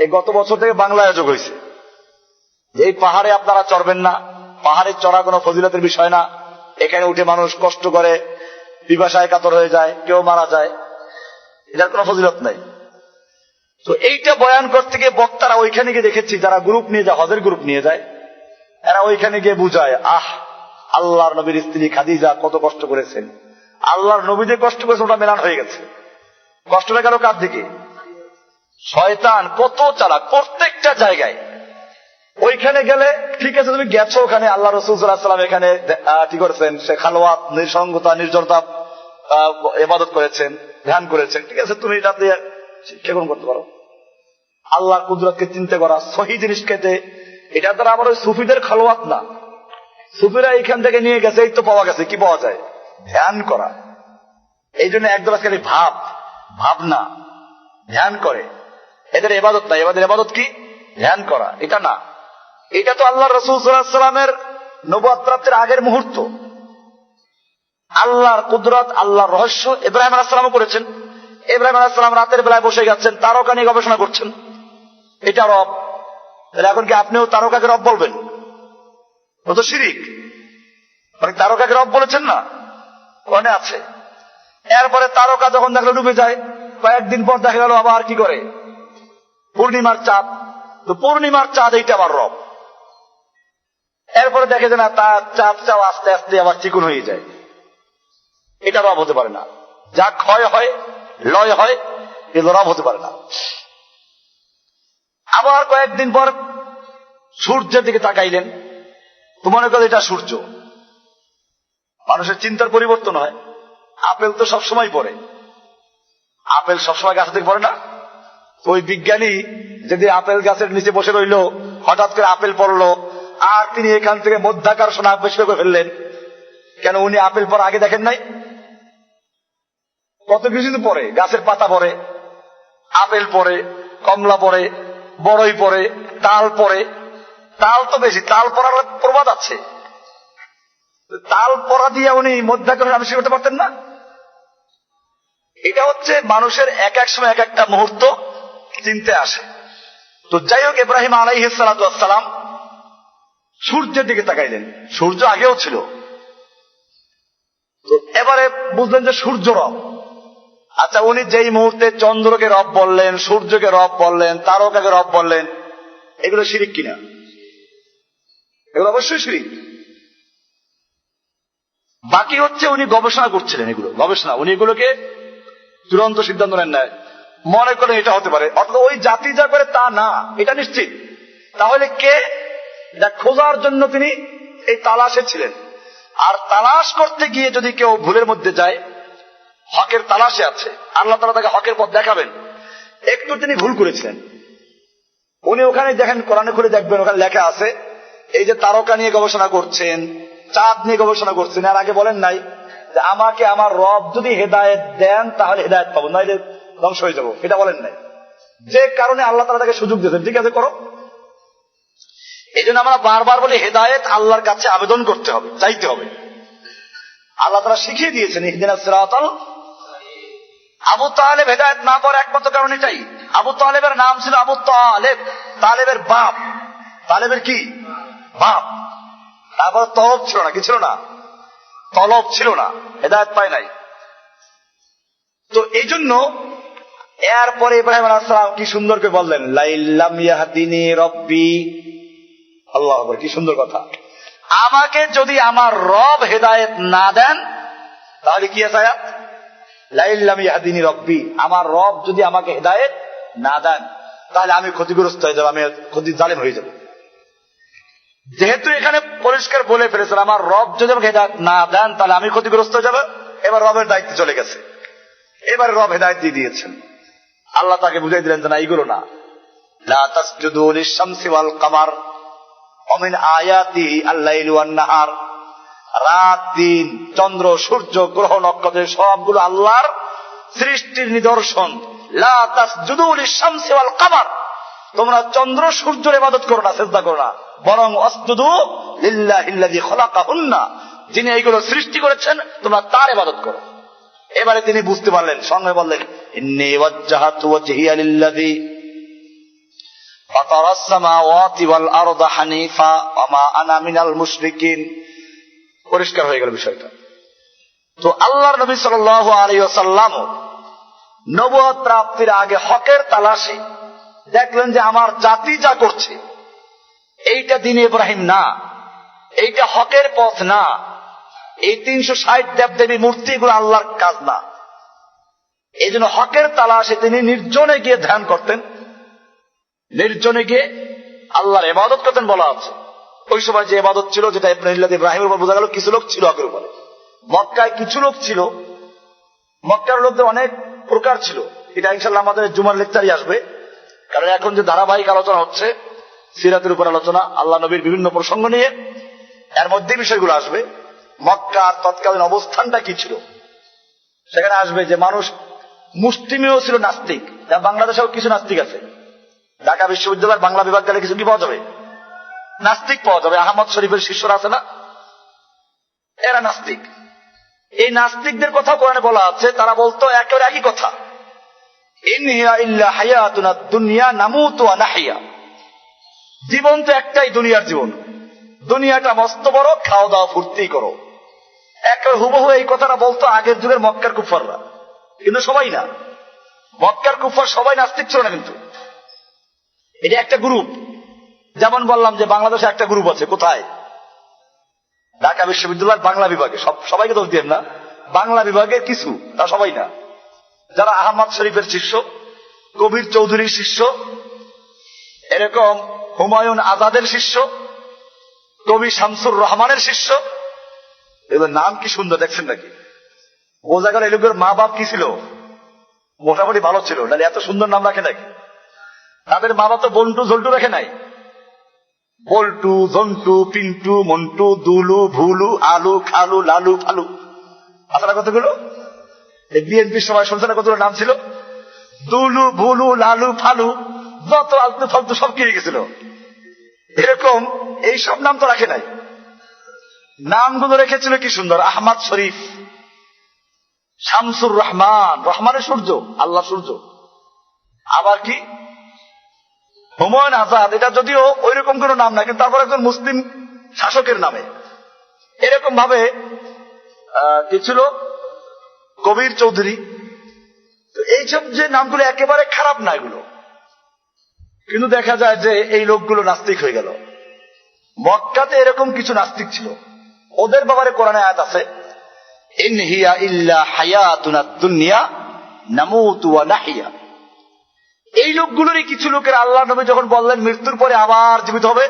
এই গত বছর থেকে বাংলায় যোগ হয়েছে যে এই পাহাড়ে আপনারা চড়বেন না, পাহাড়ে চড়া কোনো ফজিলতের বিষয় না, এখানে উঠে মানুষ কষ্ট করে, পিপাসায় কাতর হয়ে যায়, কেউ মারা যায়, এটার কোনো ফজিলত নাই। তো এইটা বয়ান করতে গিয়ে বক্তারা ওইখানে গিয়ে দেখেছি, যারা গ্রুপ নিয়ে যায়, হজের গ্রুপ নিয়ে যায়, এরা ওইখানে গিয়ে বুঝায়, আল্লাহর নবীর স্ত্রী খাদিজা কত কষ্ট করেছেন, আল্লাহর নবী যে কষ্ট করেছে ওটা মেলান হয়ে গেছে। কষ্টটা গেল কার দিকে? শয়তান কত চালাক, প্রত্যেকটা জায়গায়। ওইখানে গেলে ঠিক আছে, তুমি গেছো ওখানে, আল্লাহ রাসূল সাল্লাল্লাহু আলাইহি ওয়াসাল্লাম এখানে কি করেছেন, সে খালওয়াত, নিঃসঙ্গতা, নির্জনতা ইবাদত করেছেন, ধ্যান করেছেন, ঠিক আছে, তুমি এটা দিয়ে শিক্ষা গ্রহণ করতে পারো। আল্লাহর কুদরতকে চিন্তা করা, সহি জিনিস খেতে, এটা দ্বারা আবার ওই সুফিদের খালওয়াত না। সুফিরা এখান থেকে নিয়ে গেছে, এই তো পাওয়া গেছে, কি পাওয়া যায়? ধ্যান করা। এই জন্য একদল আজকাল ভাবনা ধ্যান করে, এদের ইবাদত না। এবাদের ইবাদত কি? ধ্যান করা, এটা না। এটা তো আল্লাহ রাসূল সাল্লাল্লাহু আলাইহি ওয়াসাল্লামের নবুয়ত প্রাপ্তির আগের মুহূর্ত। আল্লাহর কুদরত, আল্লাহর রহস্য ইব্রাহিম আলাইহিস সালামও করেছেন। ইব্রাহিম আলাইহিস সালাম রাতের বেলায় বসে গেছেন, তারকা নিয়ে গবেষণা করছেন, এটা রব। তাহলে এখন কি আপনিও তারকাকে রব বলবেন? ও তো শিরিক। তারকাকে রব বলেছেন না, কোরআনে আছে। এরপরে তারকা যখন দেখলো ডুবে যায়, কয়েকদিন পর দেখা গেল আবার কি করে, পূর্ণিমার চাঁদ। তো পূর্ণিমার চাঁদ এইটা আবার রব। এরপরে দেখে যে না, তার চাঁদ চাও আস্তে আস্তে আবার চিকুন হয়ে যায়, এটা রব হতে পারে না। যা ক্ষয় হয়, লয় হয়, এগুলো রব হতে পারে না। আবার কয়েকদিন পর সূর্যের দিকে তাকাইলেন, তো মনে করেন এটা সূর্য। মানুষের চিন্তার পরিবর্তন হয়। আপেল তো সবসময় পড়ে, আপেল সবসময় গাছ থেকে পড়ে না। ওই বিজ্ঞানী যদি আপেল গাছের নিচে বসে রইল, হঠাৎ করে আপেল পড়লো, আর তিনি এখান থেকে মধ্যাকর্ষণ আবিষ্কার করে ফেললেন। কেন উনি আপেল পড়া আগে দেখেন নাই? কত কিছু তো পড়ে, গাছের পাতা পড়ে, আপেল পড়ে, কমলা পড়ে, বড়ই পড়ে, তাল পড়ে। তাল তো বেশি, তাল পড়ার প্রবাদ আছে। তাল পড়া দিয়ে উনি মধ্যাকর্ষণ আবিষ্কার করতে পারতেন না? এটা হচ্ছে মানুষের এক এক সময় এক একটা মুহূর্ত চিনতে আসে। তো যাই হোক, ইব্রাহিম আলাইহিস সালাতু ওয়াস সালাম সূর্যের দিকে তাকাইলেন। সূর্য আগেও ছিল, তো এবারে বুঝলেন যে সূর্য রব। আচ্ছা, উনি যেই মুহূর্তে চন্দ্রকে রব বললেন, সূর্যকে রব বললেন, তারকাকে রব বললেন, এগুলো শিরিক কিনা? এগুলো অবশ্যই শিরিক। বাকি হচ্ছে উনি গবেষণা করছিলেন, এগুলো গবেষণা, উনি এগুলোকে চূড়ান্ত সিদ্ধান্ত নেন না, মনে করেন এটা হতে পারে। অথবা ওই জাতি যা করে তা না, এটা নিশ্চিত। তাহলে কে? এটা খোঁজার জন্য তিনি এই তালাশে ছিলেন। আর তালাশ করতে গিয়ে যদি কেউ ভুলের মধ্যে যায়, হকের তালাশে আছে, আল্লাহ তাআলা তাকে হকের পথ দেখাবেন। একটু তিনি ভুল করেছিলেন। উনি ওখানে দেখেন, কোরআনে খুলে দেখবেন, ওখানে লেখা আছে এই যে তারকা নিয়ে গবেষণা করছেন, চাঁদ নিয়ে গবেষণা করছেন, আর আগে বলেন নাই যে আমাকে আমার রব যদি হেদায়েত দেন তাহলে হেদায়েত পাবো, নইলে ধ্বংস হয়ে যাবো, এটা বলেন নাই। যে কারণে আল্লাহ তাআলা তাকে সুযোগ দিয়েছেন, ঠিক আছে করো। এই জন্য আমরা বারবার বলি হেদায়েত আল্লাহর কাছে আবেদন করতে হবে, চাইতে হবে। আল্লাহ তাআলা শিখিয়ে দিয়েছেন ইহদিনাস সিরাতাল। আবু তালেব হেদায়েত না পাওয়ার একমাত্র কারণ এটাই। আবু তালেবের নাম ছিল আবু তালেব, তালেবের বাপ। তালেবের কি বাপ। তারপর তলব ছিল না, কি ছিল না? তলব ছিল না, হেদায়েত পায় নাই। তো এই জন্য এরপরে ইব্রাহিম আলাইহিস সালাম কি সুন্দর করে বললেন, লাইল্লাম ইয়াহদিনি রব্বি। আল্লাহু আকবার, কি সুন্দর কথা। আমাকে যদি আমার রব হেদায়েত না দেন, তাহলে কি আছে আয়াত? লাইল্লাম ইয়াহদিনি রব্বি, আমার রব যদি আমাকে হেদায়েত না দেন তাহলে আমি ক্ষতিগ্রস্ত হয়ে যাব, আমি জালেম হয়ে যাব। যেহেতু এখানে পরিষ্কার বলে ফেলেছেন আমার রব যদি আমাকে হেদায়েত না দেন তাহলে আমি ক্ষতিগ্রস্ত হয়ে যাব, এবার রবের দায়িত্ব চলে গেছে। এবার রব হেদায়েত দিয়ে দিয়েছেন। আল্লাহ তাকে বুঝাই দিলেন যে না, এইগুলো না। লা তাসজুদু লিশ-শামসি ওয়াল কামার ওয়া মিন আয়াতিহি আল-লাইলু ওয়ান-নাহার। রাত দিন, চন্দ্র সূর্য গ্রহ নক্ষত্র সবগুলো আল্লাহর সৃষ্টির নিদর্শন। লা তাসজুদু লিশ-শামসি ওয়াল কামার, তোমরা চন্দ্র সূর্যের ইবাদত করো না, সিজদা করো না, বরং আসজুদু লিল্লাহিল্লাযী খালাকাহুন্না, যিনি এইগুলো সৃষ্টি করেছেন তোমরা তার ইবাদত করো। এবারে তিনি বুঝতে পারলেন, সঙ্গে বললেন ইন্নী ওয়াজ্জাহাতু ওয়াজহিয়া লিল্লাযী ফাতারাস সামাওয়াতি ওয়াল আরদা হানিফা ওয়া মা আনা মিনাল মুশরিকিন। পরিষ্কার হয়ে গেল বিষয়টা। তো আল্লাহর নবী সাল্লাল্লাহু আলাইহি ওয়াসাল্লাম নবুয়ত প্রাপ্তির আগে হকের তালাশে দেখলেন যে আমার জাতি যা করছে এইটা দ্বীন ইব্রাহিম না, এইটা হকের পথ না, এই 360 দেবদেবী মূর্তি এগুলো আল্লাহর কাজ না। এই জন্য হকের তালাশে তিনি নির্জনে গিয়ে ধ্যান করতেন, নির্জনে গিয়ে আল্লাহর ইবাদত করতেন বলা আছে। ওই সময় যে ইবাদত ছিল, যেটা ইব্রাহিমের উপর বোঝা গেল কিছু লোক ছিল হকের উপরে। মক্কায় কিছু লোক ছিল, মক্কার লোকদের অনেক প্রকার ছিল। এটা ইনশাআল্লাহ আমাদের জুমার লেকচারই আসবে, কারণ এখন যে ধারাবাহিক আলোচনা হচ্ছে সিরাতের উপর আলোচনা, আল্লাহ নবীর বিভিন্ন প্রসঙ্গ নিয়ে, এর মধ্যে বিষয়গুলো আসবে। মক্কার তৎকালীন অবস্থানটা কি ছিল সেখানে আসবে। যে মানুষ মুসলিমেও ছিল নাস্তিক, বাংলাদেশেও কিছু নাস্তিক আছে। ঢাকা বিশ্ববিদ্যালয়ের বাংলা বিভাগ গেলে কিছু কি পাওয়া যাবে? নাস্তিক পাওয়া যাবে। আহমদ শরীফের শিষ্যরা আছে না, এরা নাস্তিক। এই নাস্তিকদের কথা কোরআনে বলা আছে, তারা বলতো একেবারে একই কথা, ইন হিয়া ইল্লা হায়াতুনা দুনিয়া নামুতু ওয়া নাহইয়া। জীবন তো একটাই, দুনিয়ার জীবন, দুনিয়াটা মস্ত বড়, খাওয়া দাওয়া ফুর্তি করো। একেবারে হুবহু এই কথাটা বলতো আগের যুগের মক্কার কুফাররা, কিন্তু সবাই না। মক্কার কুফার সবাই নাস্তিক ছিল না, কিন্তু এটা একটা গ্রুপ। যেমন বললাম যে বাংলাদেশে একটা গ্রুপ আছে, কোথায়? ঢাকা বিশ্ববিদ্যালয়ের বাংলা বিভাগে। সবাইকে দোষ দিয়ে না, বাংলা বিভাগের কিছু, তা সবাই না। যারা আহমদ শরীফের শিষ্য, কবির চৌধুরীর শিষ্য, এরকম হুমায়ুন আজাদের শিষ্য, কবি শামসুর রহমানের শিষ্য, এদের নাম কি সুন্দর দেখছেন নাকি? বোঝা গেল এই লোকের মা বাপ কি ছিল, মোটামুটি ভালো ছিল, নাহলে এত সুন্দর নাম রাখে নাকি? তাদের মা বাপ তো বন্টু ঝন্টু রাখে নাই। বল্টু, জন্টু, পিন্টু, মন্টু, দুলু, ভুলু, আলু, খালু, লালু, ফালু। আপনারা কতগুলো বিএনপির সময় শুনছেন কতগুলো নাম ছিল? দুলু, ভুলু, লালু, ফালু, যত আলতু ফালতু সব কিনে গেছিল। এরকম এই সব নাম তো রাখে নাই। নামগুলো রেখেছিল কি সুন্দর, আহমদ শরীফ, শামসুর রহমান, রহমানের সূর্য, আল্লাহ সূর্য। আবার কি হুমায়ুন আজাদ, এটা যদিও ওই রকম কোন নাম না, কিন্তু তারপর একজন মুসলিম শাসকের নামে। এরকম ভাবে কি ছিল, কবির চৌধুরী। এইসব যে নামগুলো একেবারে খারাপ না এগুলো, কিন্তু দেখা যায় যে এই লোকগুলো নাস্তিক হয়ে গেল। মক্কাতে এরকম কিছু নাস্তিক ছিল, ওদের ব্যাপারে কোরআনে আয়াত আছে, ইন হিয়া ইল্লা হায়াতুনা দুনিয়া নামুতু ওয়া নাহইয়া। এই লোকগুলোরই কিছু লোকের আল্লাহ নবী যখন বললেন মৃত্যুর পরে আবার জীবিত হবে,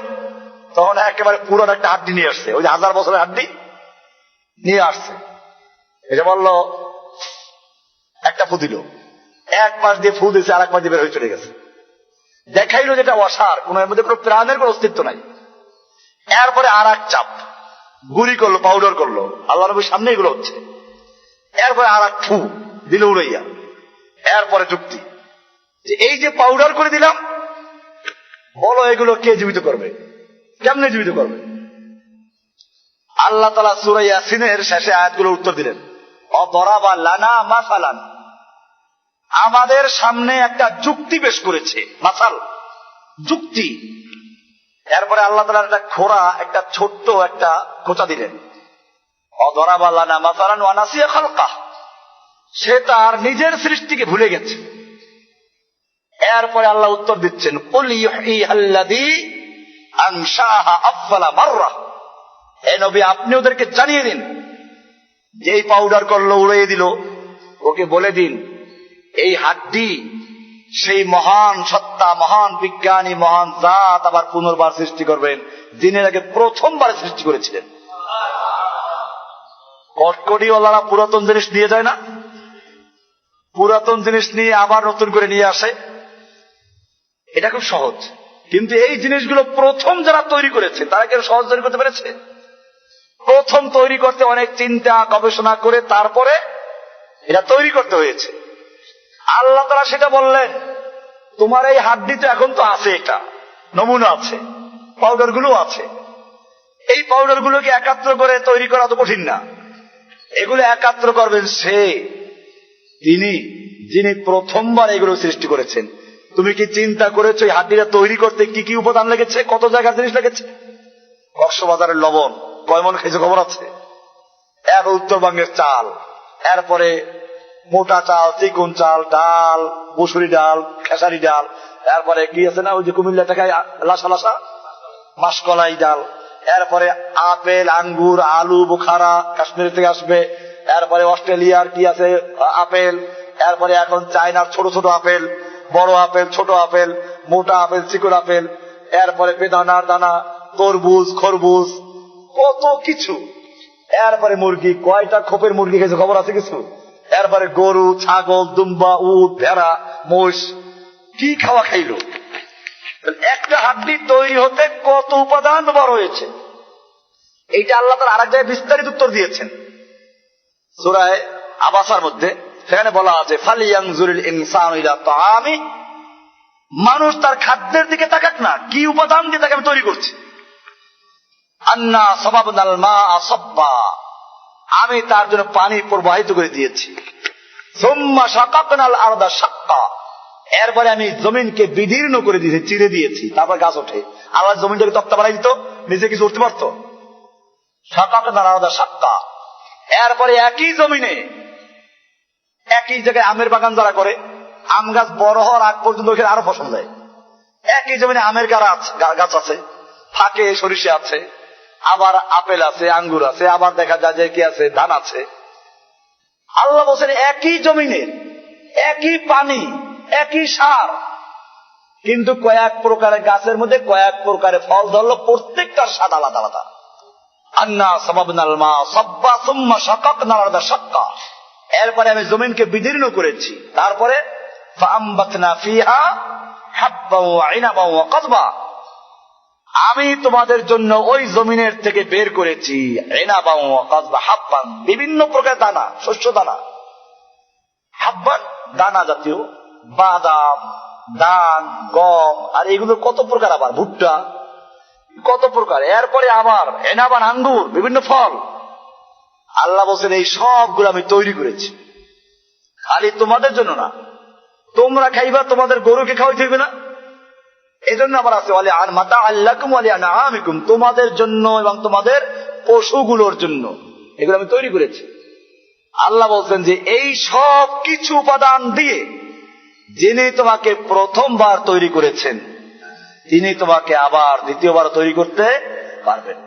তখন একেবারে পুরনো একটা হাড্ডি নিয়ে আসছে, ওই যে 1000 বছরের হাড্ডি নিয়ে আসছে। এটা বললো, একটা ফু দিল, এক পাশ দিয়ে ফু দিয়েছে, আর এক পাশ দিয়ে বের হয়ে চলে গেছে। দেখাইলো যেটা অসার, কোন এর মধ্যে কোনো প্রাণের কোনো অস্তিত্ব নাই। এরপরে আর এক চাপ গুড়ি করলো, পাউডার করলো, আল্লাহ নবীর সামনে এগুলো হচ্ছে। এরপরে আর এক ফু দিল উড়াইয়া। এরপরে যুক্তি, যে এই যে পাউডার করে দিলাম, বলো এগুলো কে জীবিত করবে, কেমনে জীবিত করবে? আল্লাহ তাআলা সূরা ইয়াসিনের শেষে আয়াতগুলোর উত্তর দিলেন, অদরাবা লানা মাসালান, আমাদের সামনে একটা যুক্তি পেশ করেছে। মাসাল, যুক্তি। এরপরে আল্লাহ তাআলা একটা খোঁড়া, একটা ছোট্ট একটা খোঁচা দিলেন, অদরাবা লানা মাসালান ওয়া নাসিয়া খালকাহ, সে তার নিজের সৃষ্টিকে ভুলে গেছে। এরপরে আল্লাহ উত্তর দিচ্ছেন, কুল ইউহইহাল্লাযী আনশাআহা আফওয়ালা মাররা, হে নবী আপনি ওদেরকে জানিয়ে দিন, যে এই পাউডার করলো, উড়িয়ে দিল, ওকে বলে দিন এই হাড্ডি সেই মহান সত্তা, মহান বিজ্ঞানী, মহান জাত আবার পুনর্বার সৃষ্টি করবেন, যিনি আগে প্রথমবার সৃষ্টি করেছিলেন। কটকটিওয়ালারা পুরাতন জিনিস নিয়ে যায় না, পুরাতন জিনিস নিয়ে আবার নতুন করে নিয়ে আসে, এটা খুব সহজ। কিন্তু এই জিনিসগুলো প্রথম যারা তৈরি করেছে তারা কেউ সহজ তৈরি করতে পেরেছে? প্রথম তৈরি করতে অনেক চিন্তা গবেষণা করে তারপরে এটা তৈরি করতে হয়েছে। আল্লাহ তাআলা সেটা বললেন, তোমার এই হাড্ডিতে এখন তো আছে, এটা নমুনা আছে, পাউডার গুলো আছে, এই পাউডার গুলোকে একাত্র করে তৈরি করা তো কঠিন না। এগুলো একাত্র করবেন সে, তিনি যিনি প্রথমবার এগুলো সৃষ্টি করেছেন। তুমি কি চিন্তা করেছো এই হাড্ডিটা তৈরি করতে কি কি উপাদান লেগেছে, কত জায়গার জিনিস লেগেছে? কক্সবাজারের লবণ কয় মন খেয়েছে খবর আছে? এক উত্তরবঙ্গের চাল, এরপরে মোটা চাল, চিকন চাল, ডাল, মুসুরি ডাল, খেসারি ডাল, এরপরে কি আছে না ওই যে কুমিল্লা টাকায় লাসা লাসা মাসকলাই ডাল, এরপরে আপেল, আঙ্গুর, আলু বোখারা কাশ্মীর থেকে আসবে, এরপরে অস্ট্রেলিয়ার কি আছে আপেল, এরপরে এখন চায়নার ছোট ছোট আপেল, বড় আপেল, ছোট আপেল, মোটা আপেল, চিকন আপেল, এরপরে বেদানার দানা, তরমুজ, খরবুজ, কত কিছু। এরপরে মুরগি, কয়টা খোপের মুরগি খেয়েছে খবর আছে কিছু? এরপরে গরু, ছাগল, দুম্বা, উট, ভেড়া, মোষ, কি খাওয়া খাইলো। একটা হাড্ডি তৈরি হতে কত উপাদান ব্যবহার হয়েছে, এইটা আল্লাহ তাআলা আরেক জায়গায় বিস্তারিত উত্তর দিয়েছেন সূরা আবাসার মধ্যে। সেখানে বলা আছে, ফালিয়ানজুরিল ইনসানু ইলা তাআমি, মানুষ তার খাদ্যের দিকে তাকাক না, কি উপাদান দিয়ে তাকে আমি তৈরি করছি। আন্না সাবাবনাল মাআ সাব্বা, আমি তার জন্য পানি প্রবাহিত করে দিয়েছি। সুম্মা শাকাকনাল আরদা শাক্কা, এরপরে আমি জমিনকে বিদীর্ণ করে দিয়েছি, চিরে দিয়েছি, তারপর গাছ ওঠে। আবার জমিনটাকে তক্তা বানাই দিত, নিচে কিছু উঠতে পারত। শাকাকনাল আরদা শাক্কা, এরপরে একই জমিনে একই জায়গায় আমের বাগান যারা করে, আম গাছ বড় হওয়ার আগ পর্যন্ত ওখানে আরো ফসল দেয়। একই জমিনে আমের গাছ আছে, ফাঁকে সরিষা আছে, আবার আপেল আছে, আঙ্গুর আছে, আবার দেখা যায় যে কি আছে, ধান আছে। আল্লাহ বলছেন একই জমিনের একই পানি একই সার, কিন্তু কয়েক প্রকারের গাছের মধ্যে কয়েক প্রকারের ফল ধরলো, প্রত্যেকটার স্বাদ আলাদা আলাদা। আন্না সাবাবনাল মাআ সাব্বা সুম্মা শাকাকনাল আরদা শাক্কা, এরপরে আমি জমিনকে বিদীর্ণ করেছি, তারপরে ফাআমবাতনা ফিহা হাব্বা ওয়া ইনাবা ওয়া কাযবা, আমি তোমাদের জন্য ওই জমিনের থেকে বের করেছি ইনাবা ওয়া কাযবা হাব্বান, বিভিন্ন প্রকার দানা, শস্য দানা। হাব্বান দানা জাতীয়, বাদাম, ধান, গম, আর এগুলো কত প্রকার, আবার ভুট্টা, কত প্রকার। এরপরে আবার এনাবান আঙ্গুর, বিভিন্ন ফল। আল্লাহ বলছেন এই সবগুলো আমি তৈরি করেছি, খালি তোমাদের জন্য না, তোমরা খাইবা, তোমাদের গরুকে খাওয়াই থাকবে না, এজন্য আবার আছে ওয়ালি আন মাতা আল্লাকুম ওয়ালি আনআমিকুম, তোমাদের জন্য এবং তোমাদের পশুগুলোর জন্য এগুলো আমি তৈরি করেছি। আল্লাহ বলছেন যে এই সব কিছু উপাদান দিয়ে যিনি তোমাকে প্রথমবার তৈরি করেছেন, তিনি তোমাকে আবার দ্বিতীয়বার তৈরি করতে পারবেন।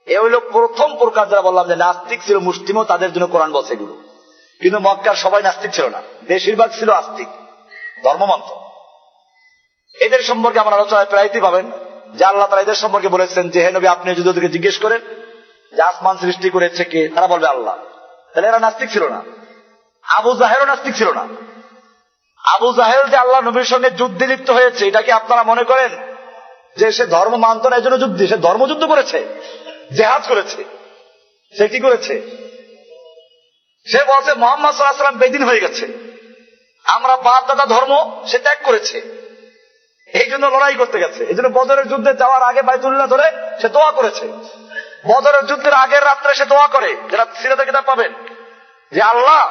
এ হইল প্রথম প্রকার, যারা বললাম যে নাস্তিক ছিল মুসলিমও, তাদের জন্য কোরআন বলছে এগুলো। কিন্তু মক্কার সবাই নাস্তিক ছিল না, বেশিরভাগ ছিল আস্তিক, ধর্মমান্ত। এদের সম্পর্কে আমার আলোচনায় প্রায়ই পাবেন যে আল্লাহ তাআলা এদের সম্পর্কে বলেছেন যে হে নবী, আপনি যদি ওদেরকে জিজ্ঞেস করেন যে আসমান সৃষ্টি করেছে কে, তারা বলবে আল্লাহ। তাহলে এরা নাস্তিক ছিল না। আবু জাহেলও নাস্তিক ছিল না। আবু জাহেল যে আল্লাহ নবীর সঙ্গে যুদ্ধে লিপ্ত হয়েছে, এটা কি আপনারা মনে করেন যে সে ধর্ম মানত না, এই জন্য যুদ্ধে? সে ধর্মযুদ্ধ করেছে, জেহাদ করেছে। সে কি করেছে? সে বলছে মুহাম্মদ সাল্লাল্লাহু আলাইহি ওয়াসাল্লাম বেদিন হয়ে গেছে, আমরা বাপ দাদা ধর্ম সে ত্যাগ করেছে, এই জন্য লড়াই করতে গেছে। এই জন্য বদরের যুদ্ধে যাওয়ার আগে বাইতুল্লাহ ধরে সে দোয়া করেছে। বদরের যুদ্ধের আগের রাত্রে সে দোয়া করে, যারা সিরাতের কিতাব পাবেন, যে আল্লাহ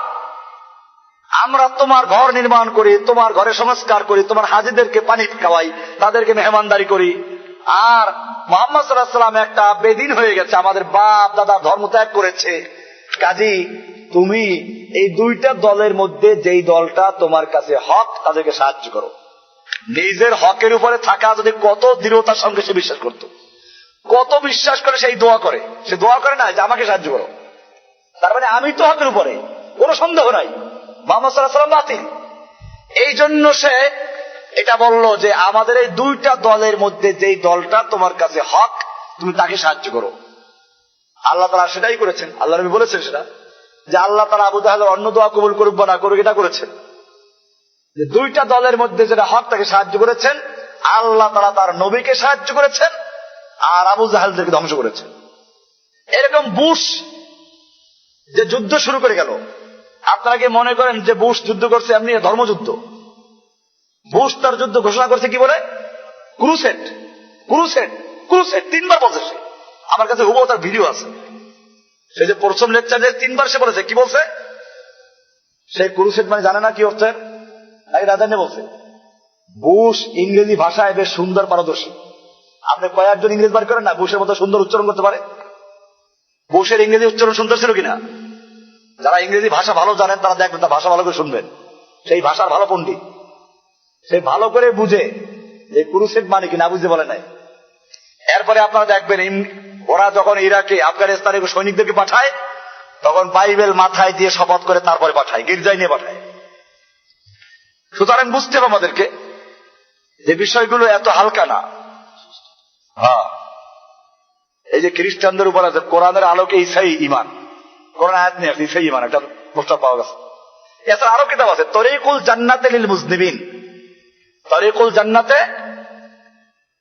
আমরা তোমার ঘর নির্মাণ করি, তোমার ঘরে সংস্কার করি, তোমার হাজীদেরকে পানি খাওয়াই, তাদেরকে মেহমানদারি করি, আর মুহাম্মদ সাল্লাল্লাহু আলাইহি ওয়াসাল্লাম একটা বেদিন হয়ে গেছে, আমাদের বাপ দাদা ধর্ম ত্যাগ করেছে। কাজী তুমি এই দুইটা দলের মধ্যে যেই দলটা তোমার কাছে হক, তাদেরকে সাহায্য করো। নিজের হকের উপরে থাকা যদি কত দৃঢ়তার সঙ্গে সে বিশ্বাস করত, কত বিশ্বাস করে সেই দোয়া করে। সে দোয়া করে না যে আমাকে সাহায্য করো, তার মানে আমি তো হকের উপরে, কোনো সন্দেহ নাই, মুহাম্মদ সাল্লাল্লাহু আলাইহি ওয়াসাল্লাম বাতিল। এই জন্য সে এটা বলল যে আমাদের এই দুইটা দলের মধ্যে যেই দলটা তোমার কাছে হক, তুমি তাকে সাহায্য করো। আল্লাহ তাআলা সেটাই করেছেন। আল্লাহ নবী বলেছেন সেটা, যে আল্লাহ তাআলা আবু জাহেলের অন্য দোয়া কবুল করুক বা না করুক, এটা করেছেন যে দুইটা দলের মধ্যে যেটা হক তাকে সাহায্য করেছেন। আল্লাহ তাআলা তার নবীকে সাহায্য করেছেন, আর আবু জাহেলদেরকে ধ্বংস করেছেন। এরকম বুশ যে যুদ্ধ শুরু করে গেল, আপনারা কি মনে করেন যে বুশ যুদ্ধ করছে এমনি ধর্মযুদ্ধ? বুশ তার যুদ্ধ ঘোষণা করছে কি বলে? ক্রুসেড, ক্রুসেড, ক্রুসেড, 3 বার বলছে সে। আমার কাছে হুবহু তার ভিডিও আছে। সে যে প্রথম লেকচারে 3 বার সে বলেছে, কি বলছে? সে ক্রুসেড মানে জানে না কি অর্থ, নাকি না জানে বলছে? বুশ ইংরেজি ভাষায় বেশ সুন্দর পারদর্শী। আপনি কয়েকজন ইংরেজ বার করেন না, বুশের মতো সুন্দর উচ্চারণ করতে পারে? বুশের ইংরেজি উচ্চারণ সুন্দর ছিল কিনা? যারা ইংরেজি ভাষা ভালো জানেন তারা দেখবেন, তার ভাষা ভালো করে শুনবেন, সেই ভাষার ভালো পণ্ডিত, সে ভালো করে বুঝে যে ক্রুসেড মানে কি, না বুঝতে বলে নাই। এরপরে আপনারা দেখবেন ওরা যখন ইরাকে আফগানিস্তানে সৈনিকদেরকে পাঠায়, তখন বাইবেল মাথায় দিয়ে শপথ করে তারপরে পাঠায়, গির্জায় নিয়ে পাঠায়। সুতরাং বুঝতে হবে আমাদেরকে যে বিষয়গুলো এত হালকা না। হ্যাঁ, এই যে খ্রিস্টানদের উপর আছে কোরআনের আলোকে ঈসাই ঈমান, কোরআন আয়াত নিয়ে আছে ঈসাই ঈমান, একটা পোস্টার পাওয়া গেছে। এছাড়া আরো কিতাব আছে, তরিকুল জান্নাতে লিল মুজনিবিন, তরিকুল জান্নাতে,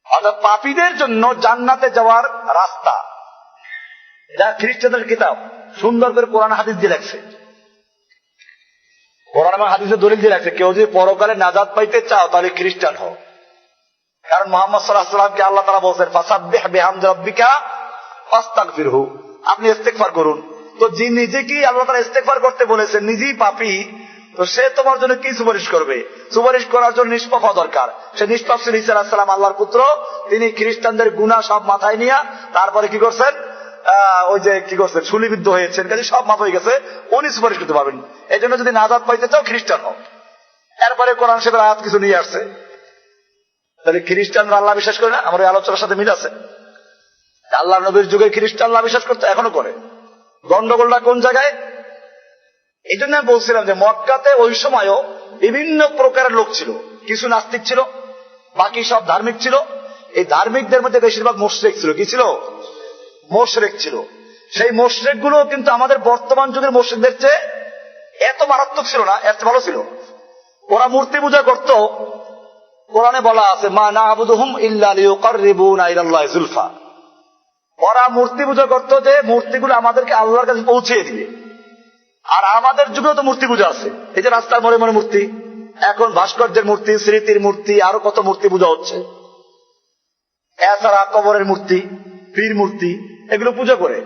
অর্থাৎ পাপীদের জন্য জান্নাতে যাওয়ার রাস্তা। যা খ্রিস্টানদের কিতাব, সুন্দর করে কোরআন হাদিস দিয়ে রাখছে, কোরআন এবং হাদিসের দলিল দিয়ে রাখছে, কেউ যদি পরকালে নাজাত পাইতে চাও তাহলে খ্রিস্টান হও। কারণ মুহাম্মদ সাল্লাল্লাহু আলাইহি ওয়াসাল্লামকে আল্লাহ তাআলা বলেছেন ফাসাব্বিহ বিহামদি রাব্বিকা ফাস্তাগফিরহু, আপনি ইস্তেগফার করুন। তো যে নিজেকেই আল্লাহ তাআলা ইস্তেগফার করতে বলেছেন, নিজেই পাপী, তো সে তোমার জন্য কি সুপারিশ করবে? সুপারিশ করার জন্য নিষ্পাপ হওয়া দরকার। সে নিষ্পাপ ছিল ঈসা আলাইহিস সালাম, আল্লাহর পুত্র। তিনি খ্রিস্টানদের গুনাহ সব মাথায় নিয়ে তারপরে কি করছেন, ওই যে কি করছেন, শুলিবিদ্ধ হয়েছেন, কাজে সব মাফ হয়ে গেছে, উনি সুপারিশ করতে পারবেন। এই জন্য যদি নাজাত পাইতে চাও খ্রিস্টান হও। এরপরে কোরআন শরীফের আয়াত কিছু নিয়ে আসছে। তাহলে খ্রিস্টানরা আল্লাহ বিশ্বাস করে না? আমার এই আলোচনার সাথে মিল আছে। আল্লাহ নবীর যুগে খ্রিস্টান আল্লাহ বিশ্বাস করতে, এখনো করে। গন্ডগোলটা কোন জায়গায়? এই জন্য আমি বলছিলাম যে মক্কাতে ওই সময়ও বিভিন্ন প্রকারের লোক ছিল। কিছু নাস্তিক ছিল, বাকি সব ধার্মিক ছিল। এই ধার্মিকদের মধ্যে বেশিরভাগ মুশরিক ছিল। কি ছিল? মুশরিক ছিল। সেই মুশরিক গুলো কিন্তু আমাদের বর্তমান যুগের মুশরিকদের চেয়ে এত মারাত্মক ছিল না, এত ভালো ছিল। ওরা মূর্তি পূজা করত। কোরআনে বলা আছে, মা না'বুদুহুম ইল্লা লিয়ুকাররিবুনা ইলাল্লাহি যুলফা। ওরা মূর্তি পূজা করত যে মূর্তিগুলো আমাদেরকে আল্লাহর কাছে পৌঁছে দিবে। আর আমাদের যুগেও তো মূর্তি পূজা আছে। এই যে রাস্তার মোড়ে মোড়ে মূর্তি, এখন ভাস্কর্যের মূর্তি, স্মৃতির মূর্তি, আরো কত মূর্তি পূজা হচ্ছে। এছাড়া কবরের মূর্তি, পীর মূর্তি, এগুলো পূজা করে।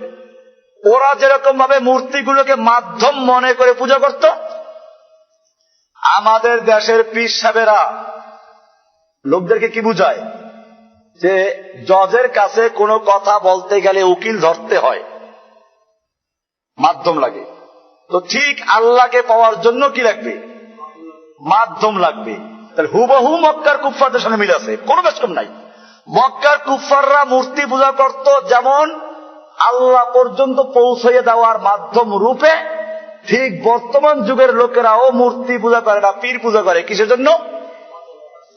ওরা যেরকম ভাবে মূর্তিগুলোকে মাধ্যম মনে করে পূজা করত, আমাদের দেশের পীর সাহেবেরা লোকদেরকে কি বুঝায় যে জজের কাছে কোনো কথা বলতে গেলে উকিল ধরতে হয়, মাধ্যম লাগে। তো ঠিক আল্লাহকে পাওয়ার জন্য কি লাগবে? মাধ্যম লাগবে। তাহলে হুবহু মক্কার কুফফারদের সঙ্গে মিল আছে, কোনো বেশ কম নাই। মক্কার কুফফাররা মূর্তি পূজা করত যেমন আল্লাহ পর্যন্ত পৌঁছে দেওয়ার মাধ্যম রূপে, ঠিক বর্তমান যুগের লোকেরাও মূর্তি পূজা করে না, পীর পূজা করে। কিসের জন্য?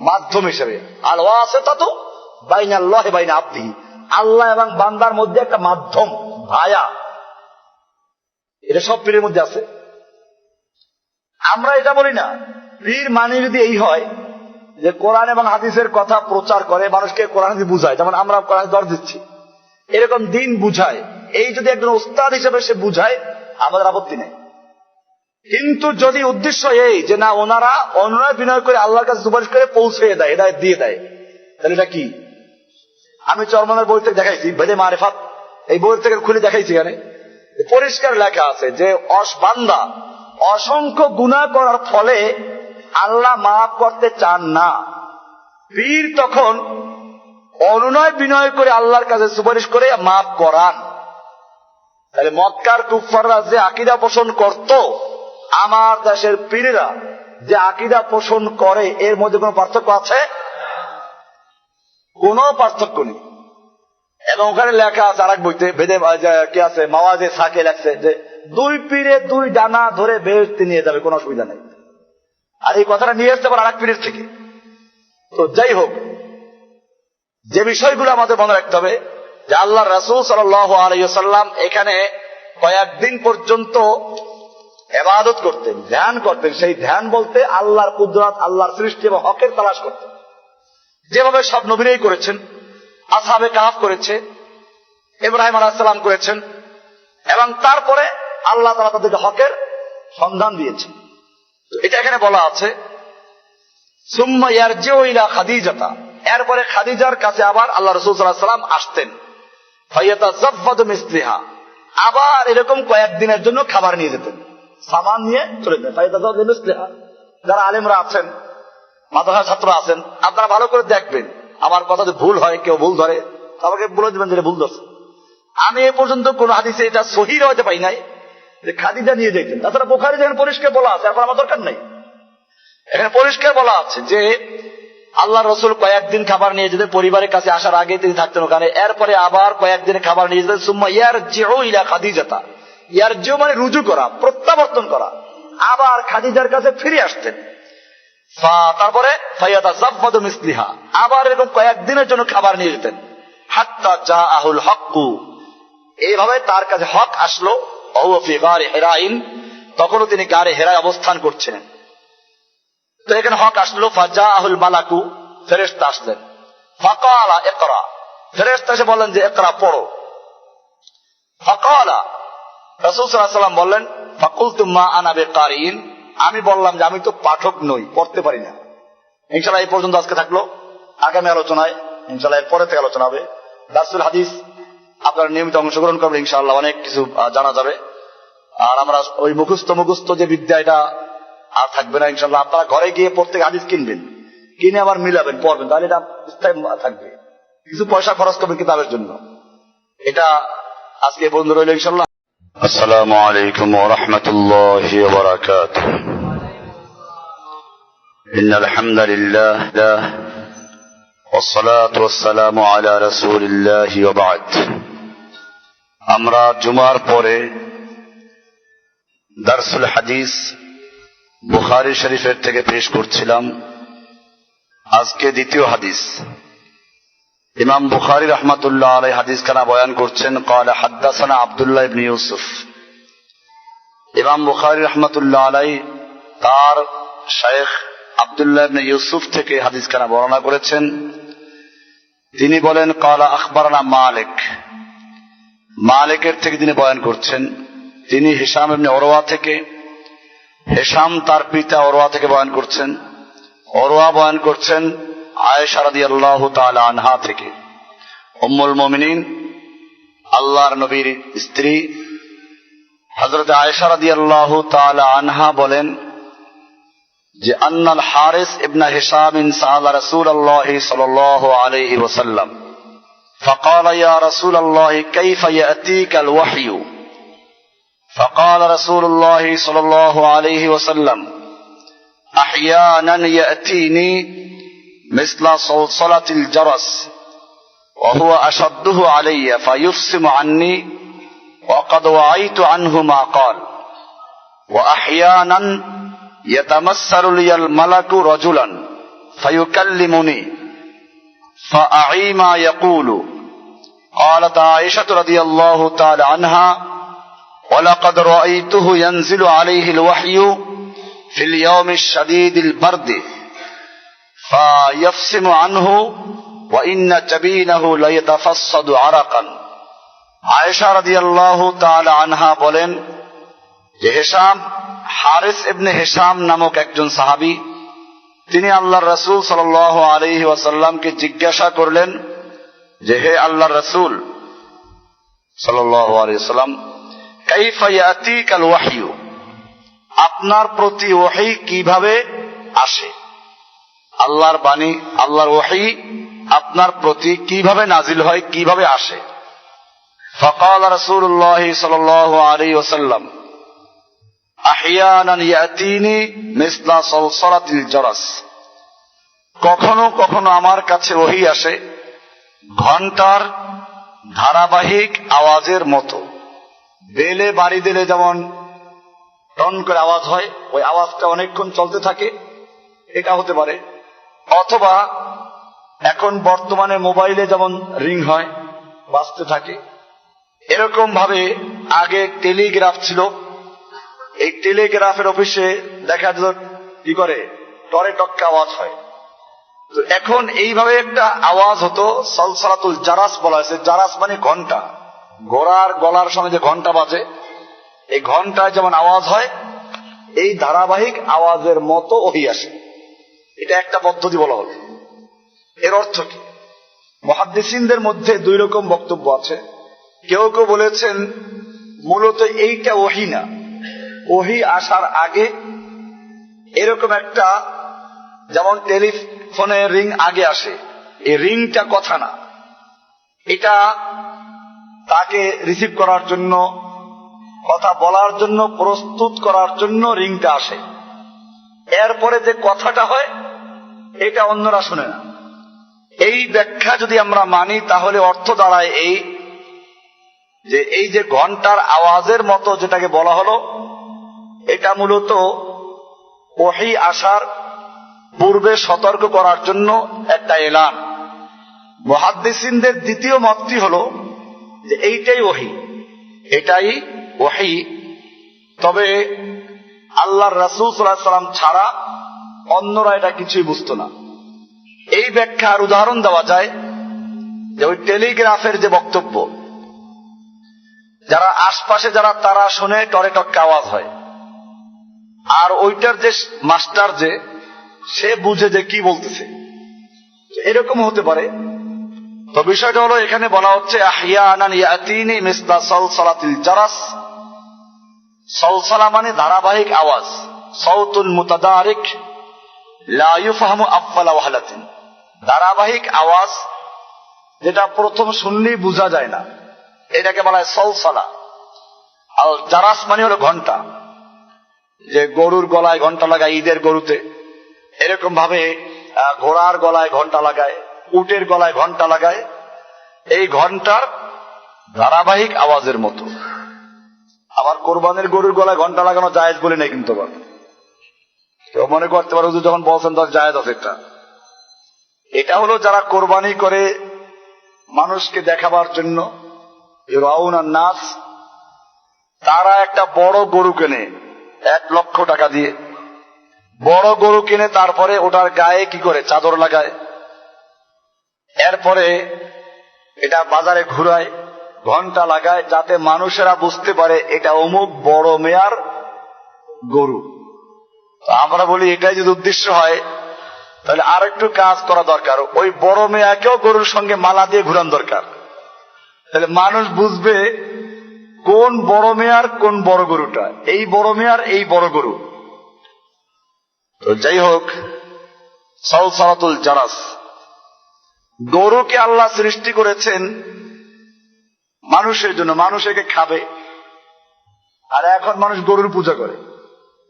মাধ্যম হিসেবে। আল ওয়াসিতাতু বাইনাল্লাহি বাইনা আবদিহি, আল্লাহ এবং বান্দার মধ্যে একটা মাধ্যম, ভায়া। এটা সব পীরের মধ্যে আছে। আমরা এটা বলি না। পীর মানে যদি এই হয় যে কোরআন এবং হাদিসের কথা প্রচার করে, মানুষকে কোরআন হাদিস বুঝায়, যেমন আমরা কোরআন দর দিচ্ছি, এরকম দিন বুঝায়, এই যদি একজন ওস্তাদ হিসেবে সে বুঝায়, আমাদের আপত্তি নেই। কিন্তু যদি উদ্দেশ্য এই যে না, ওনারা অনুনয় বিনয় করে আল্লাহর কাছে সুপারিশ করে পৌঁছে দেয়, এটা দিয়ে দেয়, তাহলে এটা কি? আমি চরমনের বই থেকে দেখাইছি, বেদে মারিফাত, এই বই থেকে খুলে দেখাইছি। এখানে পরিষ্কার লেখা আছে যে বান্দা অসংখ্য গুনাহ করার ফলে আল্লাহ মাফ করতে চান না। পীর তখন অনুনয় বিনয় করে আল্লাহর কাছে সুপারিশ করে মাফ করান। তাহলে মক্কার কুফফাররা যে আকীদা পোষণ করত, আমার দেশের পীরেরা যে আকীদা পোষণ করে, এর মধ্যে কোনো পার্থক্য আছে? কোনো পার্থক্য নেই। এবং ওখানে লেখা আছে আরেক বইতে, বেদে কি আছে, মাওয়াজে সাকে লেখছে যে দুই পীরে দুই ডানা ধরে বেহেশতে নিয়ে যাবে, কোনো অসুবিধা নেই। আর এই কথাটা নিয়ে আসতে পারে আরেক পীরের থেকে। তো যাই হোক, যে বিষয়গুলো আমাদের মনে রাখতে হবে যে আল্লাহ রাসূল সাল্লাল্লাহু আলাইহি ওয়াসাল্লাম এখানে কয়েকদিন পর্যন্ত ইবাদত করতেন, ধ্যান করতেন। সেই ধ্যান বলতে আল্লাহর কুদরত, আল্লাহর সৃষ্টি এবং হকের তালাশ করতেন, যেভাবে সব নবীরাই করেছেন। আসহাবে কাহাফ করেছে, ইব্রাহিম আলাইহিস সালাম করেছেন, এবং তারপরে আল্লাহ তাআলা তাদেরকে হকের সন্ধান দিয়েছেন। এটা এখানে বলা আছে, সুম্মা ইয়ারজিউ ইলা খাদিজাতা, এরপরে খাদিজার কাছে আবার আল্লাহ রাসূল সাল্লাল্লাহু আলাইহি ওয়াসাল্লাম আসতেন। ফায়াতাযাফফাদু মিসলিহা, আবার এরকম কয়েকদিনের জন্য খাবার নিয়ে যেতেন, সামান নিয়ে চলে যেতেন। ফায়াতাযাফফাদু মিসলিহা, যারা আলেমরা আছেন, মাদ্রাসা ছাত্র আছেন, আপনারা ভালো করে দেখবেন, আমার কথা যদি ভুল হয়, কেউ ভুল ধরে আমাকে বলে দেবেন যে ভুল ধরছে। আমি এ পর্যন্ত কোন হাদিসে এটা সহিহ হতে পাই নাই যে খাদিজা নিয়ে যেতেন। তাছাড়া বুখারী যেখানে পরিষ্কার বলা আছে, এখন আমার দরকার নাই, এখানে পরিষ্কার বলা আছে যে আল্লাহ রসুল কয়েকদিন খাবার নিয়ে যেতেন, পরিবারের কাছে আসার আগে তিনি থাকতেন ওখানে, এরপরে আবার কয়েকদিন খাবার নিয়ে যেতেন। সুম্মা ইয়ারজিউ ইলা খাদিজাতা, ইয়ারজিউ মানে রুজু করা, প্রত্যাবর্তন করা, আবার খাদিজার কাছে ফিরে আসতেন। তারপরে ফায়াতাযাফফাদু মিসলিহা, আবার এরকম কয়েকদিনের জন্য খাবার নিয়ে যেতেন। হাত্তা জাআহুল হক্কু, এইভাবে তার কাছে হক আসলো। ওয়া ফি গারে হিরাইন, তখনও তিনি গারে হেরায় অবস্থান করছিলেন। তো এখানে হক আসলো। ফাজাআহুল মালাকু, ফেরেশতা আসলেন। ফাকালা ইকরা, ফেরেশতা এসে বললেন যে ইকরা, পড়ো। ফাকালা, রাসূল সাল্লাল্লাহু আলাইহি ওয়াসাল্লাম বললেন, ফাকুলতু মা আনা বিকারিন, আমি বললাম যে আমি তো পাঠক নই, পড়তে পারি না। ইনশাআল্লাহ এই পর্যন্ত আজকে থাকলো। আগামী আলোচনায় ইনশাআল্লাহ এর পরে থেকে আলোচনা হবে। দারসুল হাদিস আপনারা নিয়মিত অংশগ্রহণ করবেন, ইনশাআল্লাহ অনেক কিছু জানা যাবে। আর আমরা ওই মুখস্থ যে বিদ্যা, এটা আর থাকবে না ইনশাআল্লাহ। আপনারা ঘরে গিয়ে প্রত্যেক হাদিস কিনবেন, কিনে আবার মিলাবেন, পড়বেন, তাহলে এটা স্থায়ী থাকবে। কিছু পয়সা খরচ করবেন কিতাবের জন্য। এটা আজকে বন্ধু রইল ইনশাআল্লাহ। আসসালামু আলাইকুম ওয়া রাহমাতুল্লাহি ওয়া বারাকাতুহু। ইন্নাল হামদালিল্লাহ ওয়াসসালাতু ওয়াসসালামু আলা রাসূলিল্লাহি ওয়া বা'দ। আমরা জুমার পরে দারসুল হাদিস বুখারী শরীফের থেকে পেশ করছিলাম। আজকে দ্বিতীয় হাদিস। ইমাম বুখারী রাহমাতুল্লাহ আলাইহি হাদিস খানা বয়ান করছেন, ক্বালা হাদাসানা আব্দুল্লাহ ইবনে ইউসুফ। ইমাম বুখারী রাহমাতুল্লাহ আলাইহি তার শায়খ আব্দুল্লাহ ইবনে ইউসুফ থেকে হাদিস খানা বর্ণনা করেছেন। তিনি বলেন, ক্বালা আখবারানা মালিক। মালিকের থেকে তিনি বয়ান করছেন। তিনি হিশাম ইবনে উরওয়া থেকে, হিশাম তার পিতা উরওয়া থেকে বয়ান করছেন। উরওয়া বয়ান করছেন আয়েশা রাদিয়াল্লাহু তাআলা আনহা থেকে। উম্মুল মুমিনিন, আল্লাহর নবীর স্ত্রী হযরত আয়েশা রাদিয়াল্লাহু তাআলা আনহা বলেন যে আন্নাল হারিস ইবনে হিশাম সাআলা রাসূলুল্লাহ সাল্লাল্লাহু আলাইহি ওয়াসাল্লাম فقال يا رسول الله كيف يأتيك الوحي فقال رسول الله صلى الله عليه وسلم أحيانا يأتيني مثل صلصلة الجرس وهو أشده علي فيفصم عني وقد وعيت عنه ما قال وأحيانا يتمثل لي الملك رجلا فيكلمني فأعي ما يقول. قالت عائشة رضي الله تعالى عنها ولقد رأيته ينزل عليه الوحي في اليوم الشديد البرد فيفصم عنه وإن جبينه ليتفصد عرقا. আয়েশা রাদিয়াল্লাহু তাআলা আনহা বলেন যে হিশাম, হারিস ইবনে হিশাম নামক একজন সাহাবী, তিনি আল্লাহর রাসূল সাল্লাল্লাহু আলাইহি ওয়াসাল্লামকে জিজ্ঞাসা করলেন যে হে আল্লাহর রাসূল সাল্লাল্লাহু আলাইহি ওয়াসাল্লাম, কাইফা ইয়াতিকাল ওয়াহয়ু, আপনার প্রতি ওহী কিভাবে আসে? আল্লাহর বাণী, আল্লাহর ওহী আপনার প্রতি কিভাবে নাজিল হয়, কিভাবে আসে? ফাকাল রাসূলুল্লাহ সাল্লাল্লাহু আলাইহি ওয়াসাল্লাম আহইয়ানান ইয়াতিনি মিসলা সালসালাতিল জারাস, কখনো কখনো আমার কাছে ওহী আসে ঘন্টার ধারাবাহিক আওয়াজের মতো। বেলে বাড়ি দিলে যেমন টন করে আওয়াজ হয়, ওই আওয়াজটা অনেকক্ষণ চলতে থাকে, এটা হতে পারে। অথবা এখন বর্তমানে মোবাইলে যেমন রিং হয়, বাজতে থাকে, এরকম ভাবে আগে টেলিগ্রাফ ছিল। এই টেলিগ্রাফের অফিসে দেখা যেত কি করে, টরে টক্কা আওয়াজ হয়। তো এখন এইভাবে একটা আওয়াজ হতো, সালসালাতুল জারাস বলা হয়েছে। জারাস মানে ঘন্টা, ঘোড়ার গলার সময় যে ঘন্টা বাজে, এই ঘন্টায় যেমন আওয়াজ হয়, এই ধারাবাহিক আওয়াজের মতো ওহী আসে। এটা একটা পদ্ধতি বলা হল। এর অর্থ কি? মুহাদ্দিসিনদের মধ্যে দুই রকম বক্তব্য আছে। কেউ কেউ বলেছেন মূলত এইটা ওহী না, ওহী আসার আগে এরকম একটা, যেমন টেলিফোনে রিং আগে আসে, এই রিংটা কথা না, এটা তাকে রিসিভ করার জন্য, কথা বলার জন্য প্রস্তুত করার জন্য রিংটা আসে। এরপরে যে কথাটা হয় এটা অন্যরা শুনে না। এই ব্যাখ্যা যদি আমরা মানি তাহলে অর্থ দাঁড়ায় এই যে এই যে ঘন্টার আওয়াজের মতো যেটাকে বলা হলো, এটা মূলত ওহী আসার পূর্বে সতর্ক করার জন্য একটা এলান। মুহাদ্দিসিনদের দ্বিতীয় মতটি হলো যে এইটাই ওহী, এটাই ওহী। তবে আল্লাহর রাসূল সাল্লাল্লাহু আলাইহি ওয়াসাল্লাম ছাড়া অন্যরা এটা কিছুই বুঝতো না। এই ব্যাখ্যার উদাহরণ দেওয়া যায় যে ওই টেলিগ্রাফের যে বক্তব্য, যারা আশপাশে যারা তারা শুনে টরে টক্কা আওয়াজ হয়, আর ওইটার যে মাস্টার যে সে বুঝে যে কি বলতেছে। এরকম হতে পারে তো বিষয়টা হলো এখানে বলা হচ্ছে আহিয়ানান ইয়াতিনি মিসলা সালসালাতিল জারাস। সালসালা মানে ধারাবাহিক আওয়াজ, সাউতুল মুতাদারিক লা ইউফহামু আফলা ওয়াহলাতিন, ধারাবাহিক আওয়াজ যেটা প্রথম শুনলেই বোঝা যায় না, এটাকে বলা হয় সালসালা। আর জারাস মানে হলো ঘন্টা, যে গরুর গলায় ঘন্টা লাগায় ঈদের গরুতে, এরকম ভাবে ঘোড়ার গলায় ঘন্টা লাগায়, উটের গলায় ঘন্টা লাগায়, এই ঘন্টার ধারাবাহিক আওয়াজের মতো। আবার কোরবানের গরুর গলায় ঘন্টা লাগানো জায়েজ বলে নেই কিন্তু, কেউ মনে করতে পারে হুজুর যখন বলছেন তখন জায়েজ আছে। এটা হলো যারা কোরবানি করে মানুষকে দেখাবার জন্য, ইউরাউনান নাস, তারা একটা বড় গরু কেনে 1 লক্ষ টাকা দিয়ে, বড় গরু কিনে তারপরে ওটার গায়ে কি করে চাদর লাগায়, এরপরে এটা বাজারে ঘুরায়, ঘন্টা লাগায়, যাতে মানুষেরা বুঝতে পারে এটা অমুক বড় মেয়ার গরু। আমরা বলি এটাই যদি উদ্দেশ্য হয় তাহলে আর একটু কাজ করা দরকার, ওই বড় মেয়াকেও গরুর সঙ্গে মালা দিয়ে ঘুরান দরকার, তাহলে মানুষ বুঝবে কোন বড় মেয়ার কোন বড় গরুটা, এই বড় মেয়ার এই বড় গরু। তো যাই হোক, সালসালাতুল জারাস, গরুকে আল্লাহ সৃষ্টি করেছেন মানুষের জন্য, মানুষ একে খাবে। আর এখন মানুষ গরুর পূজা করে,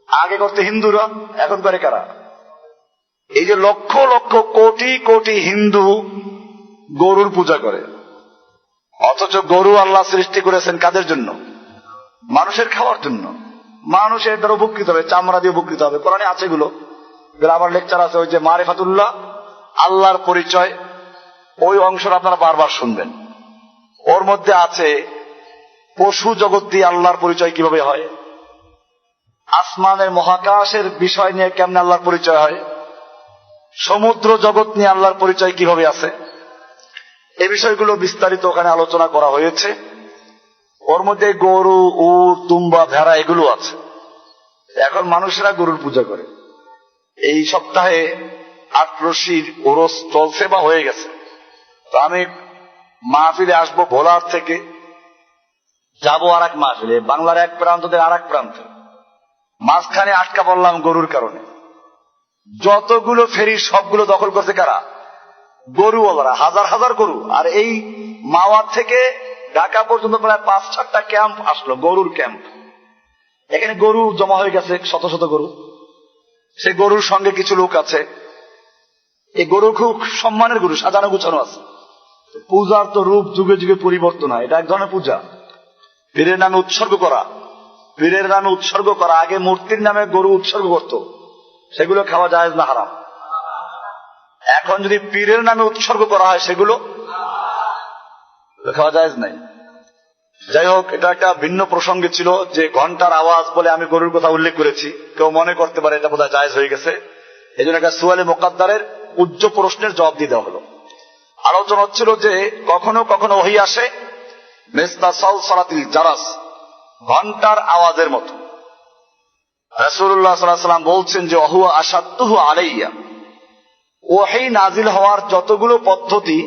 আগে করতে হিন্দুরা, এখন করে কারা? এই যে লক্ষ লক্ষ কোটি কোটি হিন্দু গরুর পূজা করে, অথচ গরু আল্লাহ সৃষ্টি করেছেন কাদের জন্য? মানুষের খাওয়ার জন্য। মানুষের দ্বারা উপকৃত হবে, চামড়া দিয়ে উপকৃত হবে। কোরআনে আছে এগুলো, আমার লেকচার আছে, ওই যে মারিফাতুল্লাহ, আল্লাহর পরিচয়, ওই অংশটা আপনারা বারবার শুনবেন। ওর মধ্যে আছে পশু জগৎ দিয়ে আল্লাহর পরিচয় কিভাবে হয়, আসমানের মহাকাশের বিষয় নিয়ে কেমনে আল্লাহর পরিচয় হয়, সমুদ্র জগৎ নিয়ে আল্লাহর পরিচয় কিভাবে আছে, এই বিষয়গুলো বিস্তারিত ওখানে আলোচনা করা হয়েছে। ওর মধ্যে গরু, উট, দুম্বা, ভেড়া এগুলো আছে। এখন মানুষেরা গরুর পূজা করে। এই সপ্তাহে আটরশির ওরস চলছে বা হয়ে গেছে। তো আমি মাহফিলে আসবো ভোলার থেকে, যাবো আর এক মাহফিলে, বাংলার এক প্রান্ত থেকে আর এক প্রান্তে, মাঝখানে আটকা পড়লাম গরুর কারণে। যতগুলো ফেরি সবগুলো দখল করছে কারা? গরুওয়ালারা, হাজার হাজার গরু। আর এই মাওয়া থেকে ঢাকা পর্যন্ত প্রায় 5-6টা ক্যাম্প আসলো, গরুর ক্যাম্প। এখানে গরু জমা হয়ে গেছে, শত শত গরু। সে গরুর সঙ্গে কিছু লোক আছে, এই গরু খুব সম্মানের গরু, সাজানো গুছানো আছে। পূজার তো রূপ যুগে যুগে পরিবর্তন হয়, এটা এক ধরনের পূজা। পীরের নামে উৎসর্গ করা, পীরের নামে উৎসর্গ করা। আগে মূর্তির নামে গরু উৎসর্গ করত, সেগুলো খাওয়া জায়েজ না হারাম? এখন যদি পীরের নামে উৎসর্গ করা হয় সেগুলো খাওয়া জায়েজ নাই। যাই হোক, এটা একটা ভিন্ন প্রসঙ্গে ছিল যে ঘন্টার আওয়াজ বলে আমি গরুর কথা উল্লেখ করেছি, কেউ মনে করতে পারে এটা বোধহয় জায়েজ হয়ে গেছে। এই জন্য একটা সুয়ালে মুকাদ্দারের উচ্চ প্রশ্নের জবাব দিয়ে দেওয়া হলো। আলোচনা হচ্ছিল যে কখনো কখনো ওহী আসে মিসলা সালসালাতিল জারাস, ঘন্টার আওয়াজের মতো। রাসূলুল্লাহ সাল্লাল্লাহু আলাইহি ওয়াসাল্লাম বলছেন যে ওহুয়া আশাদ্দুহু আলাইয়া, ওহী নাজিল হওয়ার যতগুলো পদ্ধতি,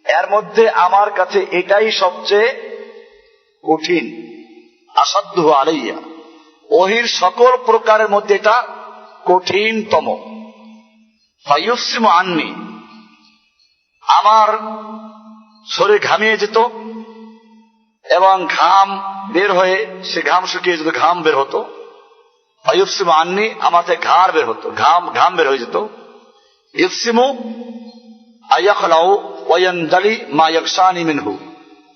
এর মধ্যে আমার কাছে এটাই সবচেয়ে কঠিন। আশাদ্দুহু আলাইয়া, ওহীর সকল প্রকারের মধ্যে এটা কঠিনতম। ফায়ুসিমু আন্নি, আমার শরীর ঘামিয়ে যেত এবং ঘাম বের হয়ে, সে ঘাম শুকিয়ে যেত, ঘাম বের হতো। ফায়ুসিমু আন্নি, আমার থেকে ঘাড় বের হতো, ঘাম বের হয়ে যেত। ইফসিমু আয়াখলাউ ওয়ায়ানজালি মা ইয়াকশানি মিনহু,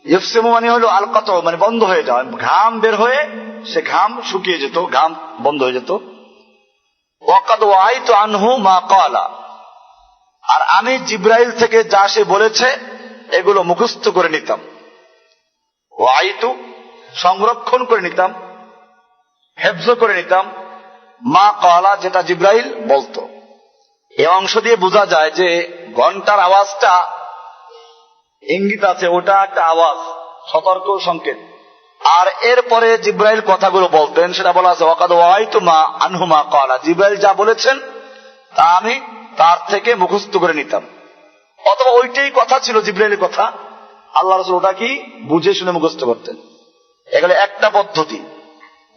ইফসিমু মানে হলো আলকাত, মানে বন্ধ হয়ে যাওয়া, ঘাম বের হয়ে সে ঘাম শুকিয়ে যেত, ঘাম বন্ধ হয়ে যেত। ওয়াকাদ ওয়াইতু আনহু মা ক্বালা, আর আমি জিব্রাইল থেকে যা সে বলেছে এগুলো মুখস্থ করে নিতাম। ওয়াইতু, সংরক্ষণ করে নিতাম, হেফজ করে নিতাম, মা ক্বালা, যেটা জিব্রাইল বলতো। এই অংশ দিয়ে বোঝা যায় যে ঘন্টার আওয়াজটা ইঙ্গিত আছে, ওটা একটা আওয়াজ, সতর্ক সংকেত। আর এরপরে জিব্রাইল কথাগুলো বলতেন, সেটা বলা আছে ওয়াকাদ ওয়াইতু মা আনহু মা ক্বালা, জিব্রাইল যা বলেছেন তা আমি তার থেকে মুখস্থ করে নিতাম। অথবা ওইটাই কথা ছিল জিবরাইলের কথা, আল্লাহ রাসূল ওটা কি বুঝে শুনে মুখস্থ করতেন। এগুলো একটা পদ্ধতি।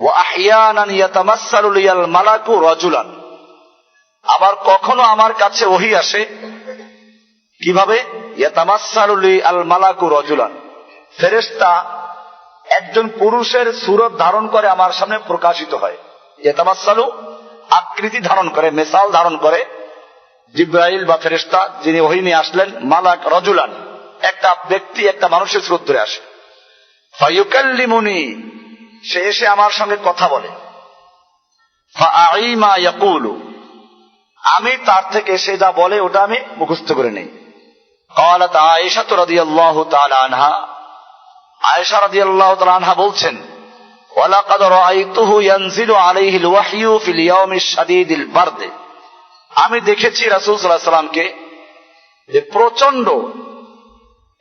ওয়া আহইয়ানান ইয়াতামাসসালু লিয়াল মালাকু রাজুলান, আবার কখনো আমার কাছে ওহী আসে কিভাবে, ইয়াতামাসসালু লিয়াল মালাকু রাজুলান, ফেরেশতা একজন পুরুষের সূরত ধারণ করে আমার সামনে প্রকাশিত হয়। ইয়াতামাসসালু আকৃতি ধারণ করে, মিসাল ধারণ করে জিবরাইল বা ফেরেশতা যিনি ওহী নিয়ে আসলেন, মালাক রাজুলান একটা ব্যক্তি, একটা মানুষের সূরত ধরে আসে। ফায়ুকাল্লিমুনি, সে এসে আমার সঙ্গে কথা বলে। ফাআই মা ইয়াকুলু, আমি তার থেকে সে যা বলে ওটা আমি মুখস্থ করে নেই। ক্বালাত আয়েশা রাদিয়াল্লাহু তাআলা আনহা, আয়েশা রাদিয়াল্লাহু তাআলা আনহা বলছেন, ওয়ালাকাদ রাআইতুহু ইয়ানজিলু আলাইহিল ওয়াহয়ু ফিল ইয়াউমিশ শাদীদিল বারদ, আমি দেখেছি রাসূল সাল্লাল্লাহু আলাইহি ওয়াসাল্লামকে যে প্রচন্ড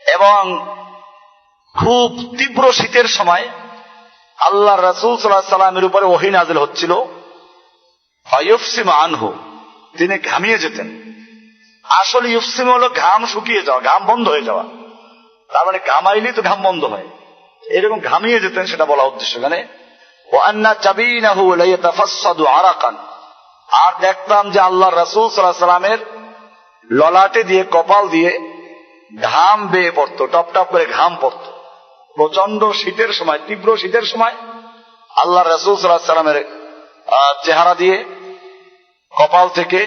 এবং খুব তীব্র শীতের সময় আল্লাহ রাসূল সাল্লাল্লাহু আলাইহি ওয়াসাল্লামের উপরে ওহী নাযিল হচ্ছিল। ফায়ুফসিমু আনহু, তিনি ঘামিয়ে যেতেন। আসলে ইউফসিম হলো ঘাম শুকিয়ে যাওয়া, ঘাম বন্ধ হয়ে যাওয়া, তার মানে ঘামাইলেই তো ঘাম বন্ধ হয়, এরকম ঘামিয়ে যেতেন সেটা বলা উদ্দেশ্য এখানে। ওয়া আন্না জাবিনাহু লা ইয়াতাফাসসাদু আরাকান, আর দেখতাম যে আল্লাহ রাসূল সাল্লাল্লাহু আলাইহি ওয়াসাল্লামের ললাটে দিয়ে, কপাল দিয়ে ঘাম বেয়ে পড়তো, টপ টপ করে ঘাম পড়তো। প্রচন্ড শীতের সময়, তীব্র শীতের সময় আল্লাহ রাসূল সাল্লাল্লাহু আলাইহি ওয়াসাল্লামের চেহারা দিয়ে, কপাল থেকে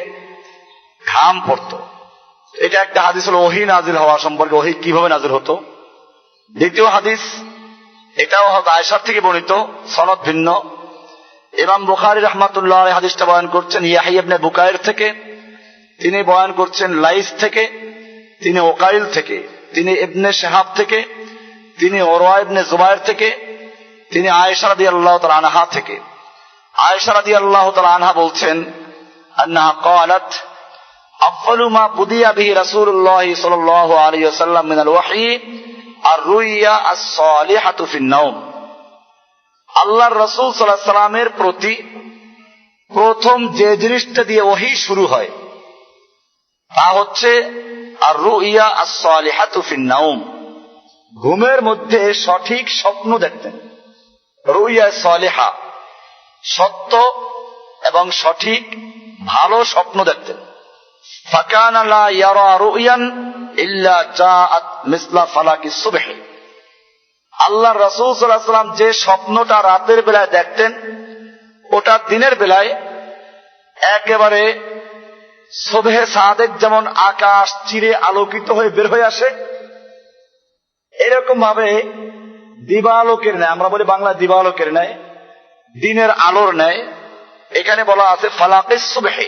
ঘাম পড়তো। এটা একটা হাদিস হলো ওহী নাজিল হওয়া সম্পর্কে, ওহী কিভাবে নাজিল হতো। দ্বিতীয় হাদিস, এটাও হযরত আয়েশার থেকে বর্ণিত, সনদ ভিন্ন। ইমাম বুখারী রাহমাতুল্লাহ আলাইহি হাদিসটা বয়ান করছেন ইয়াহইয়া ইবনে বুকাইর থেকে, তিনি বয়ান করছেন লাইস থেকে, তিনি ওকাইল থেকে, তিনি ইবনে শিহাব থেকে, তিনি উরওয়া ইবনে জুবায়ের থেকে, তিনি আয়েশা রাদিয়াল্লাহু তাআলা আনহা থেকে। আয়েশা রাদিয়াল্লাহু তাআলা আনহা বলছেন, আন্নাহা ক্বালাত আফযালু মা বুদিয়া বিহি রাসূলুল্লাহ সাল্লাল্লাহু আলাইহি ওয়াসাল্লাম মিনাল ওয়াহয়ি আর-রুইয়া আস-সালিহাতু ফিন-নাওম, আল্লাহর রাসূল সাল্লাল্লাহু আলাইহি ওয়াসাল্লামের প্রতি প্রথম যে জিনিসটা দিয়ে ওহী শুরু হয় তা হচ্ছে আর-রুইয়া আস-সালিহাতু ফিন-নাওম, ঘুমের মধ্যে সঠিক স্বপ্ন দেখতেন। রুইয়া সালিহা, সত্য এবং সঠিক ভালো স্বপ্ন দেখতেন। ফাকানা লা ইয়ারা রুয়ান ইল্লা জাআত মিসলা ফালাকিস সুবহ, আল্লাহর রাসূল সাল্লাল্লাহু আলাইহি ওয়াসাল্লাম যে স্বপ্নটা রাতের বেলায় দেখতেন ওটা দিনের বেলায় একেবারে সুবহে সাদেক যেমন আকাশ চিরে আলোকিত হয়ে বের হয়ে আসে, এরকম ভাবে দিবালোকের ন্যায়, আমরা বলি বাংলা দিবালোকের ন্যায়, দিনের আলোর ন্যায়। এখানে বলা আছে ফালাকিস সুবহ,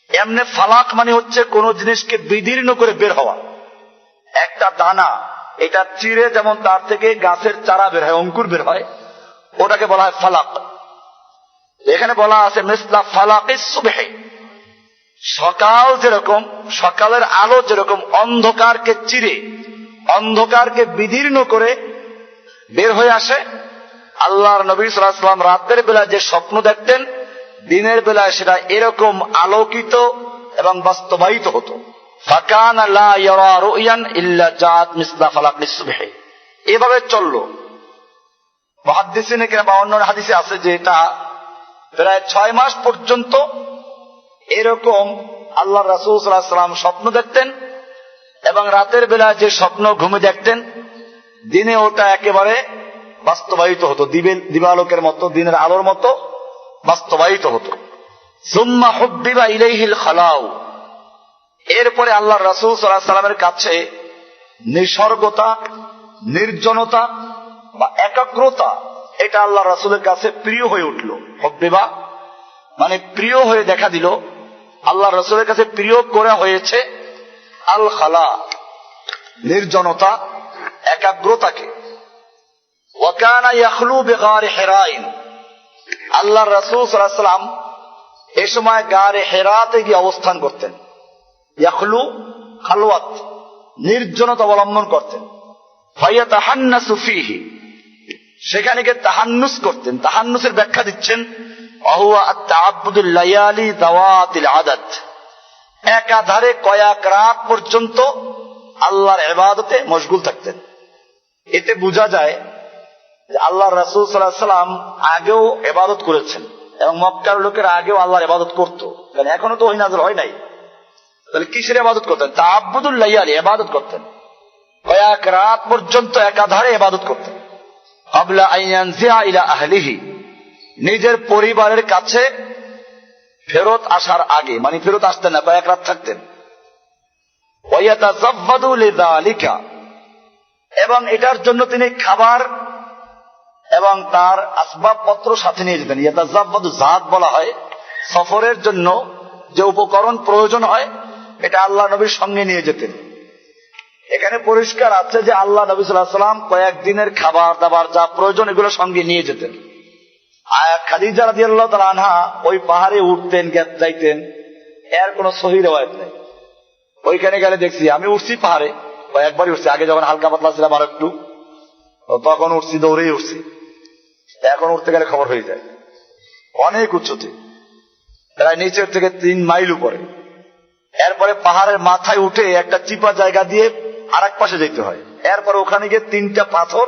এমনি ফালাক মানে হচ্ছে কোন জিনিসকে বিদীর্ণ করে বের হওয়া। একটা দানা, এটা চিরে যেমন তার থেকে গাছের চারা বের হয়, অঙ্কুর বের হয়, ওটাকে বলা হয় ফালাক। এখানে বলা আছে মিসলা ফালাকিস সুবহ, সকাল যেরকম, সকালের আলো যেরকম অন্ধকারকে চিরে, অন্ধকারকে বিদীর্ণ করে বের হয়ে আসে, আল্লাহর নবী সাল্লাল্লাহু আলাইহি ওয়াসাল্লাম রাতের বেলা যে স্বপ্ন দেখতেন দিনের বেলায় সেটা এরকম আলোকিত এবং বাস্তবায়িত হতো। ফাকানা লা ইয়ারা রুয়ান ইল্লা জাআত মিসলা ফালাকিস সুবহ, এভাবে চললো। মুহাদ্দিসিনে কেরাম বা অন্য হাদিসে আছে যে এটা প্রায় 6 মাস পর্যন্ত এরকম আল্লাহর রাসূল সাল্লাল্লাহু আলাইহি ওয়াসাল্লাম স্বপ্ন দেখতেন, এবং রাতের বেলা যে স্বপ্ন ঘুমে দেখতেন দিনে ওটা একেবারে বাস্তবায়িত হতো, দিবালোকের মতো, দিনের আলোর মতো বাস্তবায়িত হতো। সুম্মা হুব্বিবা ইলাইহিল খালাউ, এরপরে আল্লাহর রাসূল সাল্লাল্লাহু আলাইহি ওয়াসাল্লামের কাছে নিসর্গতা, নির্জনতা বা একাগ্রতা, এটা আল্লাহর রাসূলের কাছে প্রিয় হয়ে উঠল। হুব্বিবা মানে প্রিয় হয়ে দেখা দিল, আল্লাহর রাসূলের কাছে প্রিয় করা হয়েছে আল খালা, নির্জনতা, একাগ্রতাকে। ওয়া কানা ইয়াখলু বিগারি হিরাইন, আল্লাহর রাসূল সাল্লাল্লাহু আলাইহি ওয়াসাল্লাম এই সময় গারে হেরাতে গিয়ে অবস্থান করতেন। ইয়াখলু খালওয়াত, নির্জনতা অবলম্বন করতেন। ফায়াতাহান্নাসু ফীহি, সেখানে গিয়ে তাহান্নুস করতেন। তাহান্নুসের ব্যাখ্যা দিচ্ছেন ওয়া হুয়া আত-তাআব্বুদুল লায়ালি যাওয়াতিল আদাদ, একাধারে কয়েক রাত পর্যন্ত আল্লাহর ইবাদতে মশগুল থাকতেন। এতে বোঝা যায় যে আল্লাহ রাসূল সাল্লাল্লাহু আলাইহি ওয়াসাল্লাম আগেও ইবাদত করেছেন এবং মক্কার লোকেরা আগেও আল্লাহর ইবাদত করত, কারণ এখনো তো ওহী নাযিল হয় নাই। তাহলে কিসের ইবাদত করতেন? তাআব্বুদুল লাইয়ালি, ইবাদত করতেন, কয়েক রাত পর্যন্ত একাধারে ইবাদত করতেন। ক্বাবলা আন ইয়ানজিআ ইলা আহলিহি, নিজের পরিবারের কাছে ফেরত আসার আগে, মানে ফেরত আসতেন না, কয়েক রাত থাকতেন। ওয়া ইয়াতাযাব্বাদু লিযালিকা, এবং এটার জন্য তিনি খাবার এবং তার আসবাবপত্র সাথে নিয়ে যেতেন। ইয়াতাযাব্বাদু জাত বলা হয় সফরের জন্য যে উপকরণ প্রয়োজন হয়, এটা আল্লাহ নবীর সঙ্গে নিয়ে যেতেন। এখানে পরিষ্কার আছে যে আল্লাহ নবী সাল্লাল্লাহু আলাইহি ওয়াসাল্লাম কয়েকদিনের খাবার দাবার যা প্রয়োজন এগুলো সঙ্গে নিয়ে যেতেন। খাদিজা রাদিয়াল্লাহু তাআলা আনহা ওই পাহাড়ে উঠতেন, যাইতেন, এর কোনো সহিহ রিওয়ায়াত নেই। ওইখানে গেলে দেখছি, আমি উঠছি পাহাড়ে, কয়েকবারই উঠছি, আগে যখন হালকা পাতলা ছিলাম আর একটু, তখন উঠছি, দৌড়েই উঠছি। এখন উঠতে গেলে খবর হয়ে যায়, অনেক উচ্চতে, প্রায় নিচের থেকে 3 মাইল উপরে। এরপরে পাহাড়ের মাথায় উঠে একটা চিপা জায়গা দিয়ে আরেক পাশে যেতে হয়। এরপরে ওখানে গিয়ে 3টা পাথর,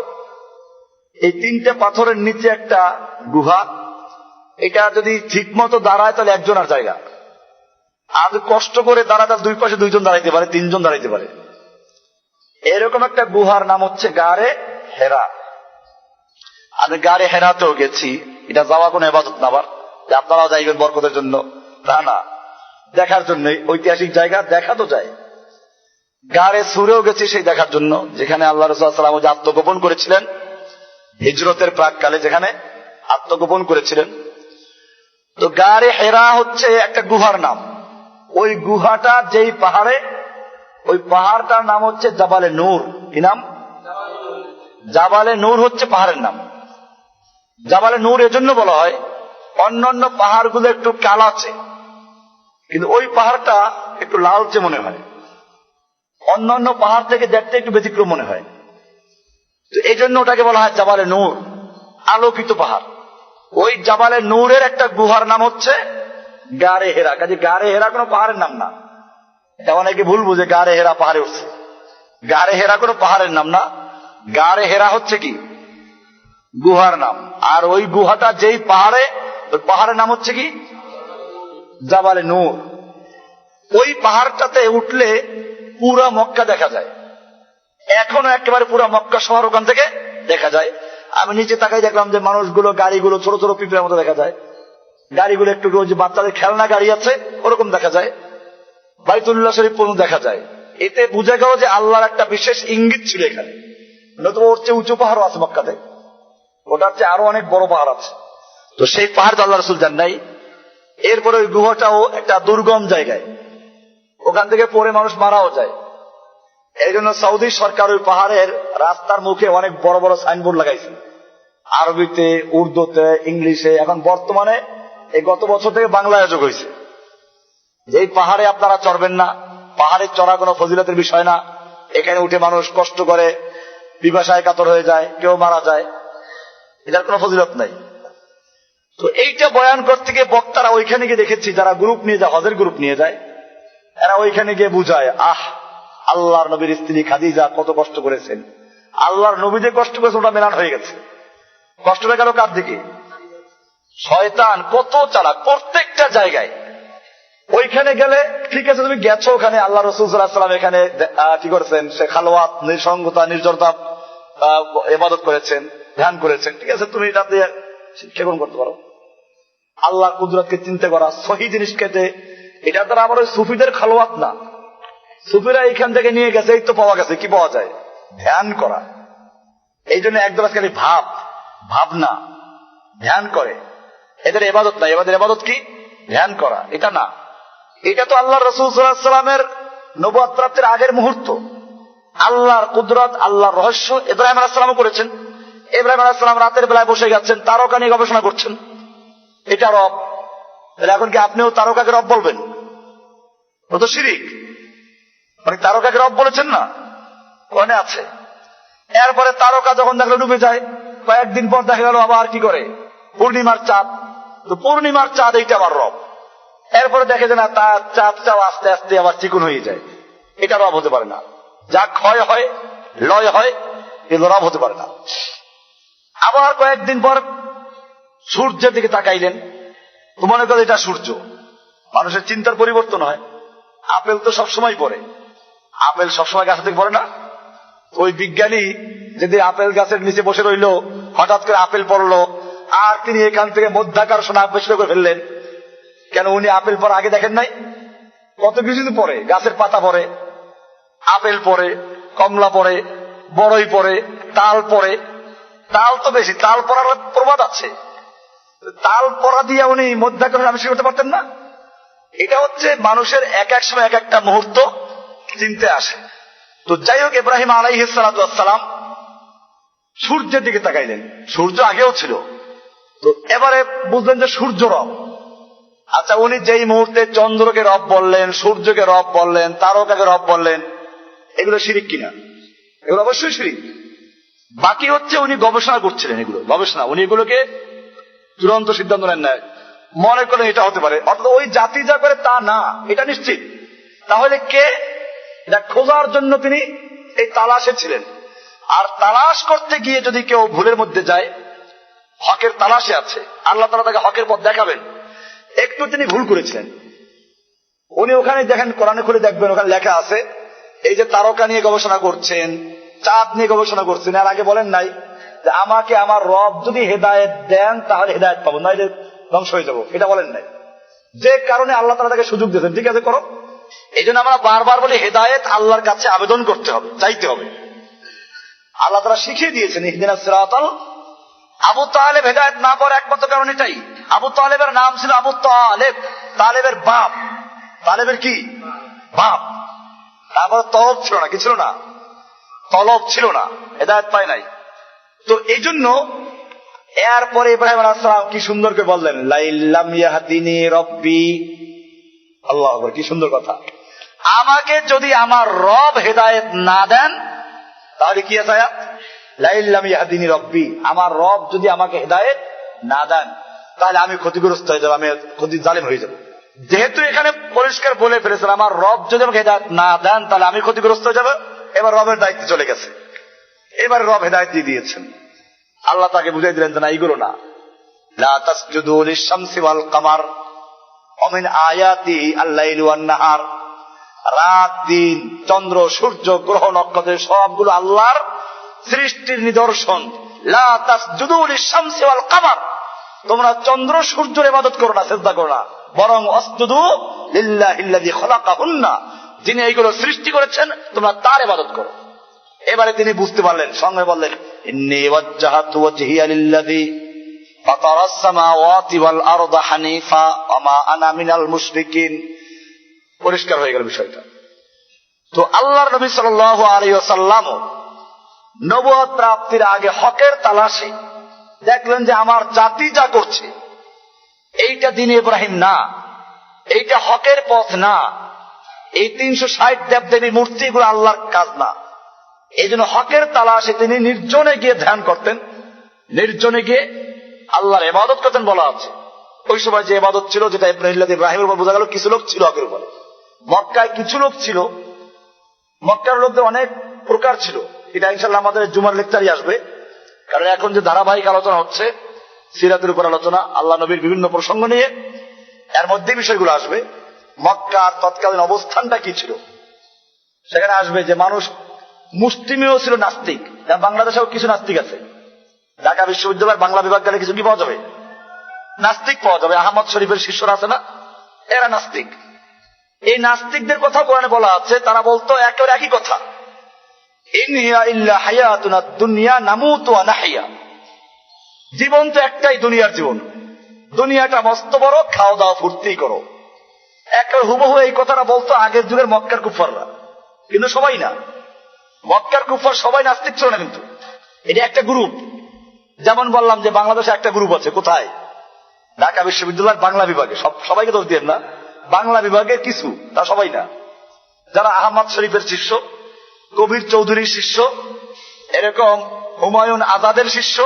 এই 3টে পাথরের নিচে একটা গুহা। এটা যদি ঠিক মতো দাঁড়ায় তাহলে একজনের জায়গা, আর কষ্ট করে দাঁড়ায় তার 2 পাশে 2 জন দাঁড়াইতে পারে, 3 জন দাঁড়াইতে পারে। এরকম একটা গুহার নাম হচ্ছে গারে হেরা। আমি গারে হেরাতেও গেছি, এটা যাওয়া কোনো ইবাদত না আবার যে আপনারাও যাইবেন বরকতের জন্য, তা না, দেখার জন্য, ঐতিহাসিক জায়গা, দেখা তো যায়। গারে সুরেও গেছি সেই দেখার জন্য, যেখানে আল্লাহ রাসূল সাল্লাল্লাহু আলাইহি ওয়াসাল্লাম আত্মগোপন করেছিলেন, হিজরতের প্রাককালে যেখানে আত্মগোপন করেছিলেন। তো গারে হেরা হচ্ছে একটা গুহার নাম। ওই গুহাটা যেই পাহাড়ে, ওই পাহাড়টার নাম হচ্ছে জাবালে নূর। কি নাম? জাবালে নূর হচ্ছে পাহাড়ের নাম। জাবালে নূর এজন্য বলা হয়, অন্যান্য পাহাড়গুলো একটু কালাচে, কিন্তু ওই পাহাড়টা একটু লালচে মনে হয়, অন্যান্য পাহাড় থেকে দেখতে একটু ব্যতিক্রম মনে হয়। তো এই জন্য ওটাকে বলা হয় জাবালে নূর, আলোকিত পাহাড়। ওই জাবালে নূরের একটা গুহার নাম হচ্ছে গারে হেরা। কাজে গারে হেরা কোনো পাহাড়ের নাম না। অনেকে ভুল বুঝে গারে হেরা পাহাড়ে উঠছে। গারে হেরা কোনো পাহাড়ের নাম না, গারে হেরা হচ্ছে কি গুহার নাম। আর ওই গুহাটা যেই পাহাড়ে, ওই পাহাড়ের নাম হচ্ছে কি জাবালে নূর। ওই পাহাড়টাতে উঠলে পুরা মক্কা দেখা যায়, এখনো একেবারে পুরা মক্কা শহর ওখান থেকে দেখা যায়। আমি নিচে তাকাই দেখলাম যে মানুষগুলো, গাড়িগুলো ছোট ছোট পিঁপড়ের মতো দেখা যায়, গাড়িগুলো একটু যে বাচ্চাদের খেলনা গাড়ি আছে ওরকম দেখা যায়, বাইতুল্লাহ শরীফ পর্যন্ত দেখা যায়। এতে বুঝা গেল যে আল্লাহর একটা বিশেষ ইঙ্গিত ছিল এখানে। নতুবা ওর চেয়ে উঁচু পাহাড়ও আছে মক্কাতে, ওটার চেয়ে আরো অনেক বড় পাহাড় আছে। তো সেই পাহাড় তো আল্লাহ রাসূল যান নাই। এরপরে ওই গুহাটাও একটা দুর্গম জায়গায়, ওখান থেকে পড়ে মানুষ মারাও যায়। এই জন্য সৌদি সরকার ওই পাহাড়ের রাস্তার মুখে অনেক বড় বড় সাইনবোর্ড লাগাইছে, আরবিতে, উর্দুতে, ইংলিশে। এখন বর্তমানে এই গত বছর থেকে বাংলায় যোগ হয়েছে যে এই পাহাড়ে আপনারা চড়বেন না, পাহাড়ে চড়া কোনো ফজিলতের বিষয় না, এখানে উঠে মানুষ কষ্ট করে পিপাসায় কাতর হয়ে যায়, কেউ মারা যায়, এটার কোনো ফজিলত নাই। তো এইটা বয়ান করতে গিয়ে বক্তারা ওইখানে গিয়ে দেখেছি, যারা গ্রুপ নিয়ে যায়, হজের গ্রুপ নিয়ে যায়, এরা ওইখানে গিয়ে বুঝায়, আল্লাহর নবীর স্ত্রী খাদিজা কত কষ্ট করেছেন, আল্লাহর নবী যে কষ্ট করেছে ওটা মেলান হয়ে গেছে। কষ্টটা গেল কার দিকে? শয়তান কত চালাক, প্রত্যেকটা জায়গায়। ওইখানে গেলে ঠিক আছে, তুমি গেছো ওখানে, আল্লাহ রাসূল সাল্লাল্লাহু আলাইহি ওয়াসাল্লাম এখানে কি করেছেন, সে খালওয়াত, নিঃসঙ্গতা, নির্জনতা ইবাদত করেছেন, ধ্যান করেছেন, ঠিক আছে, তুমি এটা দিয়ে শিক্ষা করতে পারো। আল্লাহর কুদরতকে চিন্তা করা, সহি জিনিস কেটে, এটা তারা আবার ওই সুফিদের খালওয়াত না। সুফিরা এখান থেকে নিয়ে গেছে, এই তো পাওয়া গেছে, কি পাওয়া যায়? ধ্যান করা। এই জন্য একদম খালি ভাবনা, ধ্যান করে, এদের ইবাদত না। এদের ইবাদত কি? ধ্যান করা। এটা না, এটা তো আল্লাহ রাসূল সাল্লাল্লাহু আলাইহি ওয়াসাল্লামের নবুয়ত প্রাপ্তির আগের মুহূর্ত। আল্লাহর কুদরত, আল্লাহর রহস্য ইব্রাহিম আলাইহিস সালামও করেছেন। ইব্রাহিম আলাইহিস সালাম রাতের বেলায় বসে গেছেন, তারকা নিয়ে গবেষণা করছেন, এটা রব। তাহলে এখন কি আপনিও তারকাকে রব বলবেন? ও তো শিরিক। মানে তারকাকে রব বলেছেন না, ওখানে আছে। এরপরে তারকা যখন দেখলো ডুবে যায়, কয়েকদিন পর দেখা গেল আবার কি করে, পূর্ণিমার চাঁদ। তো পূর্ণিমার চাঁদ এইটা আবার রব। এরপরে দেখে যে না তার চাপটাও আস্তে আস্তে আবার চিকন হয়ে যায়, এটা রব হতে পারে না। যা ক্ষয় হয় লয় হয়, এগুলো রব হতে পারে না। আবার কয়েকদিন পর সূর্যের দিকে তাকাইলেন, তো মনে করেন এটা সূর্য। মানুষের চিন্তার পরিবর্তন হয়। আপেল তো সবসময় পড়ে, আপেল সবসময় গাছ থেকে পড়ে না। ওই বিজ্ঞানী যদি আপেল গাছের নিচে বসে রইল, হঠাৎ করে আপেল পড়লো, আর তিনি এখান থেকে মধ্যাকর্ষণ আবেশন করে ফেললেন। কেন উনি আপেল পড়া আগে দেখেন নাই? কত কিছু তো পড়ে, গাছের পাতা পড়ে, আপেল পড়ে, কমলা পড়ে, বড়ই পড়ে, তাল পড়ে। তাল তো বেশি, তাল পড়ার প্রবাদ আছে। তাল পড়া দিয়ে উনি মধ্যাকর্ষণ আবিষ্কার করতে পারতেন না? এটা হচ্ছে মানুষের এক এক সময় এক একটা মুহূর্ত চিনতে আসে। তো যাই হোক, ইব্রাহিম আলাইহিস সালাতু ওয়াস সালাম সূর্যের দিকে তাকাইলেন। সূর্য আগেও ছিল, তো এবারে বুঝলেন যে সূর্য রব। আচ্ছা, উনি যেই মুহূর্তে চন্দ্রকে রব বললেন, সূর্যকে রব বললেন, তারকাকে রব বললেন, এগুলো শিরিক কিনা? এগুলো অবশ্যই শিরিক। বাকি হচ্ছে উনি গবেষণা করছিলেন, এগুলো গবেষণা, উনি এগুলোকে চূড়ান্ত সিদ্ধান্ত নেন না, মনে করেন এটা হতে পারে। অর্থাৎ ওই জাতি যা করে তা না, এটা নিশ্চিত। তাহলে কে? এটা খোঁজার জন্য তিনি এই তালাশে ছিলেন। আর তালাশ করতে গিয়ে যদি কেউ ভুলের মধ্যে যায়, হকের তালাশে আছে, আল্লাহ তাআলা তাকে হকের পথ দেখাবেন। একটু তিনি ভুল করেছিলেন। উনি ওখানে দেখেন, কোরআনে খুলে দেখবেন, ওখানে লেখা আছে এই যে তারকা নিয়ে গবেষণা করছেন, চাঁদ নিয়ে গবেষণা করছেন, আর আগে বলেন নাই যে আমাকে আমার রব যদি হেদায়েত দেন তাহলে হেদায়েত পাবো, নইলে ধ্বংস হয়ে যাবো, এটা বলেন নাই। যে কারণে আল্লাহ তাআলা তাকে সুযোগ দিয়েছেন, ঠিক আছে করো। এই জন্য আমরা বারবার বলি হেদায়েত আল্লাহর কাছে আবেদন করতে হবে, চাইতে হবে। আল্লাহ তাআলা শিখিয়ে দিয়েছেন ইহদিনাস সিরাতাল। আবু তালেব হেদায়েত না পাওয়ার একমাত্র কারণ এটাই। আবু তালেবের নাম ছিল আবু তালেব, তালেবের বাপ। তালেবের কি বাপ। তারপর তলব ছিল না, কি ছিল না? তলব ছিল না, হেদায়েত পায় নাই। তো এই জন্য এরপরে ইব্রাহিম আলাইহিস সালাম কি সুন্দর করে বললেন, লাইল্লাম ইয়াহদিনি রব্বি। আল্লাহু আকবার, কি সুন্দর কথা। আমাকে যদি আমার রব হেদায়েত না দেন, তাহলে কি আছে আয়াত? লাইল্লাম ইয়াহদিনি রব্বি, আমার রব যদি আমাকে হেদায়েত না দেন তাহলে আমি ক্ষতিগ্রস্ত হয়ে যাবো, আমি ক্ষতি জালেম হয়ে যাবো। যেহেতু এখানে পরিষ্কার বলে ফেলেছেন আমার রব যদি আমাকে হেদায়েত না দেন তাহলে আমি ক্ষতিগ্রস্ত হয়ে যাবো, এবার রবের দায়িত্ব চলে গেছে। এবার রব হেদায়েত দিয়ে দিয়েছেন। আল্লাহ তাকে বুঝাই দিলেন যে না, এইগুলো না। লা তাসজুদু লিশ-শামসি ওয়াল কামার ওয়া মিন আয়াতি আল-লাইলু ওয়ান-নাহার। রাত দিন, চন্দ্র সূর্য গ্রহ নক্ষত্র সবগুলো আল্লাহর সৃষ্টির নিদর্শন। লা তাসজুদু লিশ-শামসি ওয়াল কামার, তোমরা চন্দ্র সূর্যের ইবাদত করো না, সিজদা করো না, বরং আসজুদু লিল্লাহিল্লাযী খালাকাহুন্না, যিনি এইগুলো সৃষ্টি করেছেন তোমরা তার ইবাদত করো। এবারে তিনি বুঝতে পারলেন, সঙ্গে বললেন ইন্নী ওয়াজ্জাহাতু ওয়াজহিয়া লিল্লাযী ফাতারাস সামাওয়াতি ওয়াল আরদা হানিফা ওয়া মা আনা মিনাল মুশরিকিন। পরিষ্কার হয়ে গেল বিষয়টা। তো আল্লাহর নবী সাল্লাল্লাহু আলাইহি ওয়াসাল্লাম নবুয়ত প্রাপ্তির আগে হকের তালাশে দেখলেন যে আমার জাতি যা করছে এইটা দ্বীন ইব্রাহিম না, এইটা হকের পথ না, এই 360 দেবদেবী মূর্তিগুলো আল্লাহর কাজ না। এই জন্য হকের তালাশে তিনি নির্জনে গিয়ে ধ্যান করতেন, নির্জনে গিয়ে আল্লাহর ইবাদত করতেন বলা আছে। ওই সময় যে ইবাদত ছিল, যেটা ইব্রাহিমের উপর বোঝা গেল কিছু লোক ছিল হকের উপরে। মক্কায় কিছু লোক ছিল, মক্কার লোকদের অনেক প্রকার ছিল। এটা ইনশাআল্লাহ আমাদের জুমার লেকচারই আসবে, কারণ এখন যে ধারাবাহিক আলোচনা হচ্ছে সিরাতের উপর আলোচনা, আল্লাহ নবীর বিভিন্ন প্রসঙ্গ নিয়ে, এর মধ্যে বিষয়গুলো আসবে। মক্কার তৎকালীন অবস্থানটা কি ছিল সেখানে আসবে। যে মানুষ মুসলিমেও ছিল, নাস্তিক। বাংলাদেশেও কিছু নাস্তিক আছে। ঢাকা বিশ্ববিদ্যালয়ের বাংলা বিভাগ গেলে কিছু কি পাওয়া যাবে? নাস্তিক পাওয়া যাবে। আহমদ শরীফের শিষ্যরা আছে না, এরা নাস্তিক। এই নাস্তিকদের কথা কোরআনে বলা আছে, তারা বলতো একেবারে একই কথা, ইন হিয়া ইল্লা হায়াতুনা দুনিয়া নামুতু ওয়া নাহইয়া। জীবন তো একটাই, দুনিয়ার জীবন। দুনিয়াটা মস্ত বড়, খাওয়া দাওয়া ফুর্তি করো। একেবারে হুবহু এই কথাটা বলতো আগের যুগের মক্কার কুফাররা, কিন্তু সবাই না। মক্কার কুফার সবাই নাস্তিক ছিল না, কিন্তু এটা একটা গ্রুপ। যেমন বললাম যে বাংলাদেশে একটা গ্রুপ আছে, কোথায়? ঢাকা বিশ্ববিদ্যালয়ের বাংলা বিভাগে। সবাইকে দোষ দিয়ে না, বাংলা বিভাগের কিছু, তা সবাই না। যারা আহমদ শরীফের শিষ্য, কবির চৌধুরীর শিষ্য, এরকম হুমায়ুন আজাদের শিষ্য,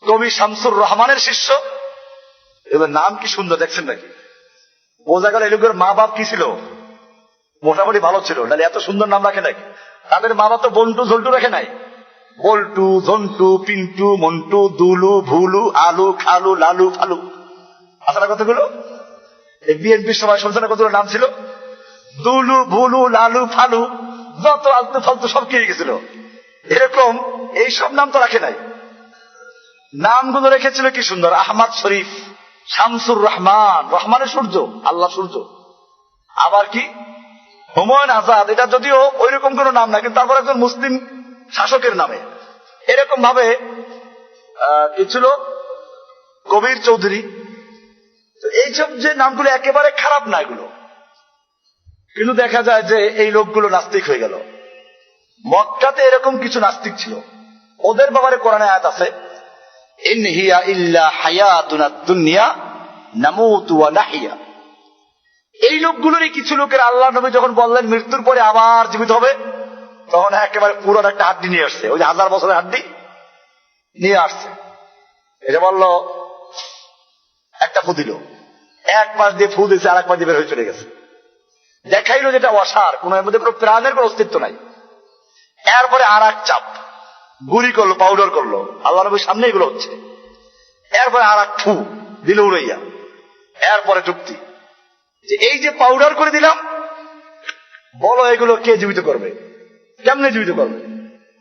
কবি শামসুর রহমানের শিষ্য, এদের নাম কি সুন্দর দেখছেন নাকি? বোঝা গেল এই লোকের মা বাপ কি ছিল, মোটামুটি ভালো ছিল, তাহলে এত সুন্দর নাম রাখে নাই। তাদের মা বাপ তো বন্টু ঝন্টু রাখে নাই, বল্টু ঝন্টু পিন্টু মন্টু দুলু ভুলু আলু খালু লালু ফালু। আসলে কতগুলো এই বিএনপির সময় শুনছেন কতগুলো নাম ছিল, দুলু ভুলু লালু ফালু, যত আলতু ফালতু সব কে গেছিল। এরকম এইসব নাম তো রাখে নাই, নামগুলো রেখেছিল কি সুন্দর, আহমদ শরীফ, শামসুর রহমান, রহমানের সূর্য, আল্লাহ সূর্য। আবার কি হুমায়ুন আজাদ, এটা যদিও ওই রকম কোন নাম না, কিন্তু তারপর একজন মুসলিম শাসকের নামে। এরকম ভাবে কি ছিল, কবির চৌধুরী। এইসব যে নামগুলো একেবারে খারাপ না এগুলো, কিন্তু দেখা যায় যে এই লোকগুলো নাস্তিক হয়ে গেল। মক্কাতে এরকম কিছু নাস্তিক ছিল, ওদের ব্যাপারে কোরআনে আয়াত আছে, ইন হিয়া ইল্লা হায়াতুনা দুনিয়া নামুতু ওয়া নাহিয়া। এই লোকগুলোরই কিছু লোকের আল্লাহ নবী যখন বললেন মৃত্যুর পরে আবার জীবিত হবে, তখন একেবারে পুরো একটা হাড্ডি নিয়ে আসছে, ওই যে 1000 বছরের হাড্ডি নিয়ে আসছে। এটা বললো, একটা ফু দিল, এক পাশ দিয়ে ফু দিয়েছে, আর এক পাশ দিয়ে বের হয়ে চলে গেছে, দেখাইলো যেটা অসার, কোন এর মধ্যে কোনো প্রাণের কোনো অস্তিত্ব নাই। এরপরে আর এক চাপ গুড়ি করলো, পাউডার করলো, আল্লাহ নবীর সামনে এগুলো হচ্ছে। এরপরে আর এক ফু দিল উড়াইয়া। এরপরে যুক্তি যে এই যে পাউডার করে দিলাম, বলো এগুলো কে জীবিত করবে, কেমনে জীবিত করবে?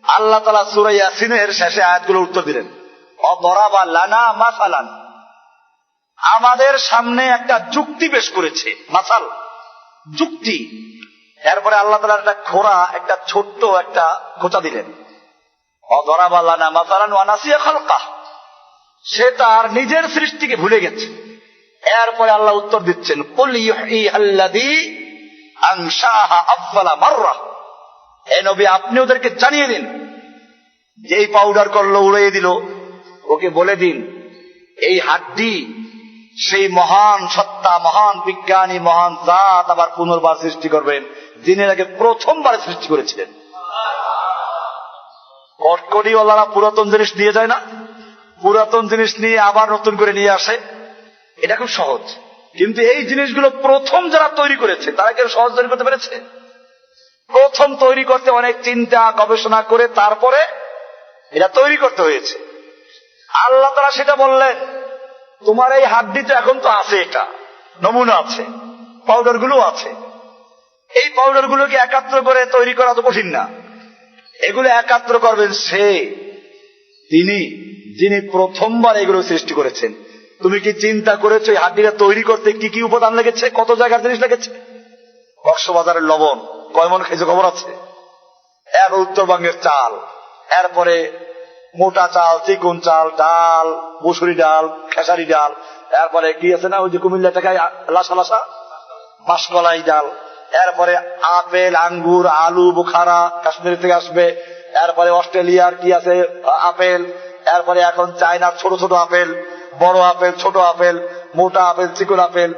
আল্লাহ তাআলা সূরা ইয়াসিনের শেষে আয়াতগুলো উত্তর দিলেন, অদরাবা লানা মাসালান, আমাদের সামনে একটা যুক্তি পেশ করেছে, মাসাল যুক্তি। এরপরে আল্লাহ তাআলা একটা খোঁড়া, একটা ছোট্ট একটা খোঁচা দিলেন, অদরাবা লানা মাসালান ওয়া নাসিয়া খালকাহ, সে তার নিজের সৃষ্টিকে ভুলে গেছে। এরপরে আল্লাহ উত্তর দিচ্ছেন, কুল ইউহীহাল্লাযী আনশাআহা আফওয়ালা মাররা, এ নবী আপনি ওদেরকে জানিয়ে দিন, যেই পাউডার করলো উড়িয়ে দিল, ওকে বলে দিন এই হাড্ডি সেই মহান সত্তা, মহান বিজ্ঞানী, মহান জাত আবার পুনর্বার সৃষ্টি করবেন, যিনি আগে প্রথমবার সৃষ্টি করেছিলেন। কটকটিওয়ালারা পুরাতন জিনিস দিয়ে যায় না, পুরাতন জিনিস নিয়ে আবার নতুন করে নিয়ে আসে, এটা খুব সহজ। কিন্তু এই জিনিসগুলো প্রথম যারা তৈরি করেছে তারা কেউ সহজ তৈরি করতে পেরেছে? প্রথম তৈরি করতে অনেক চিন্তা গবেষণা করে তারপরে এটা তৈরি করতে হয়েছে। আল্লাহ তাআলা সেটা বললেন, তোমার এই হাড্ডিতে এখন তো আছে, এটা নমুনা আছে, পাউডার গুলো আছে, এই পাউডার গুলোকে একাত্র করে তৈরি করা তো কঠিন না, এগুলো একাত্র করবেন সে, তিনি যিনি প্রথমবার এগুলো সৃষ্টি করেছেন। তুমি কি চিন্তা করেছো এই হাড্ডিটা তৈরি করতে কি কি উপাদান লেগেছে, কত জায়গার জিনিস লেগেছে? কক্সবাজারের লবণ কয় মন খেয়েছে খবর আছে? এর উত্তরবঙ্গের চাল, এরপরে মোটা চাল, চিকন চাল, ডাল, মুসুরি ডাল, খেসারি ডাল, এরপরে কি আছে না ওই যে কুমিল্লা টাকায় লাসা লাসা মাসকলাই ডাল, এরপরে আপেল, আঙ্গুর, আলু বোখারা কাশ্মীর থেকে আসবে, এরপরে অস্ট্রেলিয়ার কি আছে আপেল, এরপরে এখন চায়নার ছোট ছোট আপেল, বড় আপেল, ছোট আপেল, মোটা আপেল, চিকন আপেল,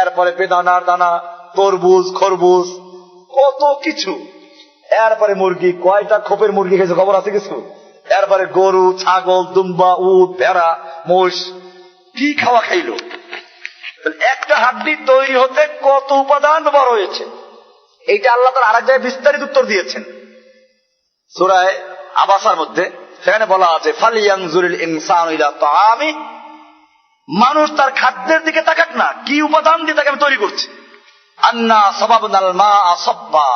এরপরে বেদানার দানা, তরমুজ, খরবুজ, কত কিছু। এরপরে মুরগি, কয়টা খোপের মুরগি খেয়েছে খবর আছে কিছু? এরপরে গরু, ছাগল, দুম্বা, উট, ভেড়া, মোষ, কি খাওয়া খাইলো। একটা হাড্ডি তৈরি হতে কত উপাদান ব্যবহার হয়েছে, এইটা আল্লাহ তাআলা আরেক জায়গায় বিস্তারিত উত্তর দিয়েছেন সূরা আবাসার মধ্যে। সেখানে বলা আছে, ফালিয়ানজুরিল ইনসানু ইলা তাআমি, মানুষ তার খাদ্যের দিকে তাকাক না, কি উপাদান দিয়ে তাকে আমি তৈরি করছি। আন্না সাবাবনাল মাআ সাব্বা,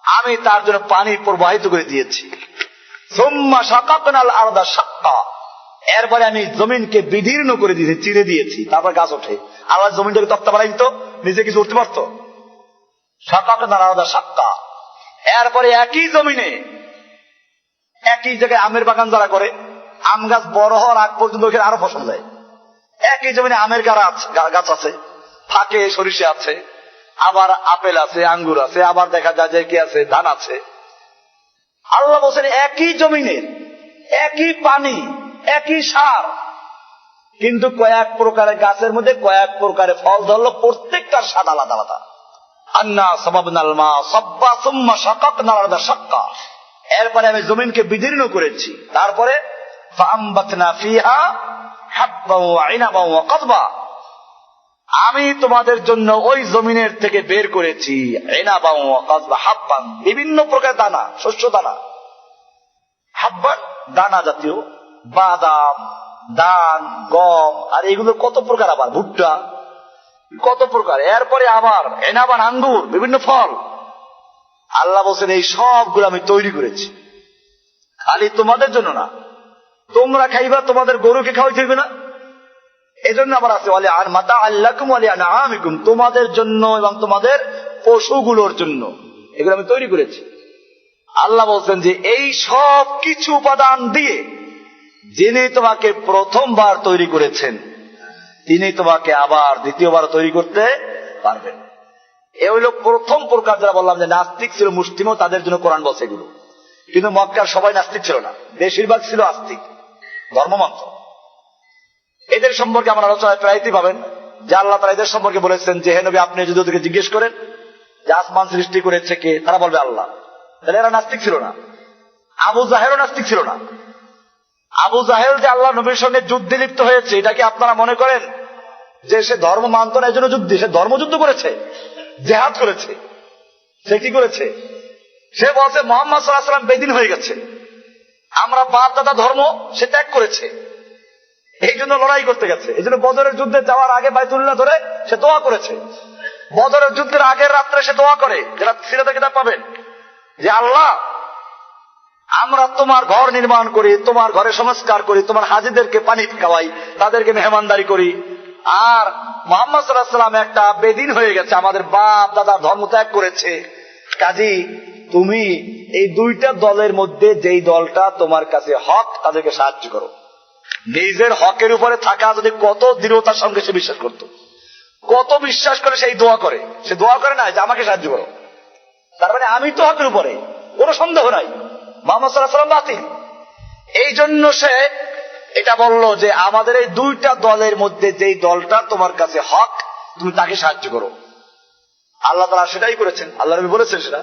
আমি তার জন্য পানি প্রবাহিত করে দিয়েছি। সুম্মা শাকাকনাল আরদা শাক্কা, এরপরে আমি জমিনকে বিদীর্ণ করে দিয়েছি, চিরে দিয়েছি, তারপর গাছ ওঠে। আল্লাহ জমিনটাকে তক্তা বানাই দিত, নিজে কিছু উঠতে পারতো? শাকাকনাল আরদা শাক্কা। এরপরে একই জমিনে একই জায়গায় আমের বাগান যারা করে, আম গাছ বড় হওয়ার আগ পর্যন্ত ওখানে আরো ফসল দেয়। একই জমিনে আমের গাছ আছে, ফাঁকে সরিষা আছে, আবার আপেল আছে, আঙ্গুর আছে, আবার দেখা যায় যে কি আছে, ধান আছে। আল্লাহ বলছেন একই জমিনে একই পানি, একই সার, কিন্তু কয়েক প্রকারের গাছের মধ্যে কয়েক প্রকারের ফল ধরলো, প্রত্যেকটার স্বাদ আলাদা আলাদা। আন্না সাবাবনাল মা সাব্বা সুম্মা শাকাকনাল আরদা শাক্কা, এরপরে আমি জমিনকে বিদীর্ণ করেছি, তারপরে ফাআমবাতনা ফিহা হাব্বা ওয়া ইনাবা ওয়া কাদবা, আমি তোমাদের জন্য ওই জমিনের থেকে বের করেছি ইনাবান ওয়া কাযবা হাব্বান, বিভিন্ন প্রকার দানা, শস্য দানা, হাব্বান দানা জাতীয়, বাদাম, ধান, গম, আর এগুলো কত প্রকার, আবার ভুট্টা, কত প্রকার। এরপরে আবার ইনাবান আঙ্গুর, বিভিন্ন ফল। আল্লাহ বলছেন এই সবগুলো আমি তৈরি করেছি, খালি তোমাদের জন্য না, তোমরা খাইবা, তোমাদের গরুকে খাওয়াই থাকবে না, এজন্য আবার আছে ওয়ালি আর মাতা আল্লাকুম ওয়ালি আনআমিকুম, তোমাদের জন্য এবং তোমাদের পশুগুলোর জন্য এগুলো আমি তৈরি করেছি। আল্লাহ বলছেন যে এই সব কিছু উপাদান দিয়ে যিনি তোমাকে প্রথমবার তৈরি করেছেন তিনি তোমাকে আবার দ্বিতীয়বার তৈরি করতে পারবেন। এ হইল প্রথম প্রকার, যারা বললাম যে নাস্তিক ছিল মুসলিমও, তাদের জন্য কোরআন বলছে এগুলো। কিন্তু মক্কার সবাই নাস্তিক ছিল না, বেশিরভাগ ছিল আস্তিক, ধর্মমান্ত। এদের সম্পর্কে আমার আলোচনায় প্রায়ই পাবেন যে আল্লাহ তাআলা এদের সম্পর্কে বলেছেন যে হে নবী, আপনি যদি ওদেরকে জিজ্ঞেস করেন যে আসমান সৃষ্টি করেছে কে, তারা বলবে আল্লাহ। তাহলে এরা নাস্তিক ছিল না। আবু জাহেলও নাস্তিক ছিল না। আবু জাহেল যে আল্লাহ নবীর সঙ্গে যুদ্ধে লিপ্ত হয়েছে, এটাকে আপনারা মনে করেন যে সে ধর্ম মানত না, এই জন্য যুদ্ধে, সে ধর্মযুদ্ধ করেছে, জেহাদ করেছে। সে কি করেছে? সে বলছে মুহাম্মদ সাল্লাল্লাহু আলাইহি ওয়াসাল্লাম বেদিন হয়ে গেছে, আমরা বাপ দাদা ধর্ম সে ত্যাগ করেছে, এই জন্য লড়াই করতে গেছে। এই জন্য বদরের যুদ্ধে যাওয়ার আগে বাইতুল্লাহ ধরে সে দোয়া করেছে। বদরের যুদ্ধের আগের রাত্রে সে দোয়া করে, যারা সিরাতে কিতাব পাবেন, যে আল্লাহ আমরা তোমার ঘর নির্মাণ করি, তোমার ঘরে সংস্কার করি, তোমার হাজীদেরকে পানি খাওয়াই, তাদেরকে মেহমানদারি করি, আর মুহাম্মদ সাল্লাল্লাহু আলাইহি ওয়াসাল্লাম একটা বেদিন হয়ে গেছে, আমাদের বাপ দাদা ধর্ম ত্যাগ করেছে, কাজী তুমি এই দুইটা দলের মধ্যে যেই দলটা তোমার কাছে হক তাদেরকে সাহায্য করো। নিজের হকের উপরে থাকা যদি কত দৃঢ়তার সঙ্গে সে বিশ্বাস করত, কত বিশ্বাস করে সেই দোয়া করে, সে দোয়া করে না যে আমাকে সাহায্য করো, তার মানে আমি তো হকের উপরে, কোনো সন্দেহ নাই, মুহাম্মদ সাল্লাল্লাহু আলাইহি ওয়াসাল্লাম বাতিল। এই জন্য সে এটা বলল যে আমাদের এই দুইটা দলের মধ্যে যেই দলটা তোমার কাছে হক তুমি তাকে সাহায্য করো। আল্লাহ তাআলা সেটাই করেছেন। আল্লাহ নবী বলেছেন সেটা,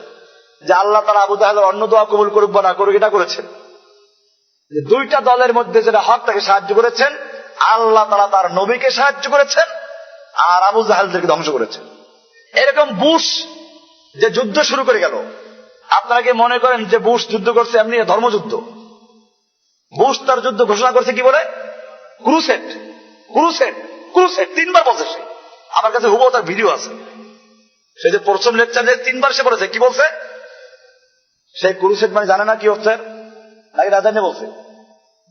যে আল্লাহ তাআলা আবু জাহেলের অন্য দোয়া কবুল করুক বা না করুক, এটা করেছেন যে দুইটা দলের মধ্যে যেটা হক তাকে সাহায্য করেছেন। আল্লাহ তাআলা তার নবীকে সাহায্য করেছেন আর আবু জাহেলদেরকে ধ্বংস করেছেন। এরকম বুশ যে যুদ্ধ শুরু করে গেল, আপনারা কি মনে করেন যে বুশ যুদ্ধ করছে এমনি ধর্মযুদ্ধ? বুশ তার যুদ্ধ ঘোষণা করছে কি বলে? ক্রুসেড, ক্রুসেড, ক্রুসেড, 3 বার বলছে সে। আমার কাছে হুবহু তার ভিডিও আছে। সে যে প্রথম লেকচারে 3 বার সে বলেছে, কি বলছে? সে ক্রুসেড মানে জানে না কি হচ্ছে, নাকি না জানে বলছে?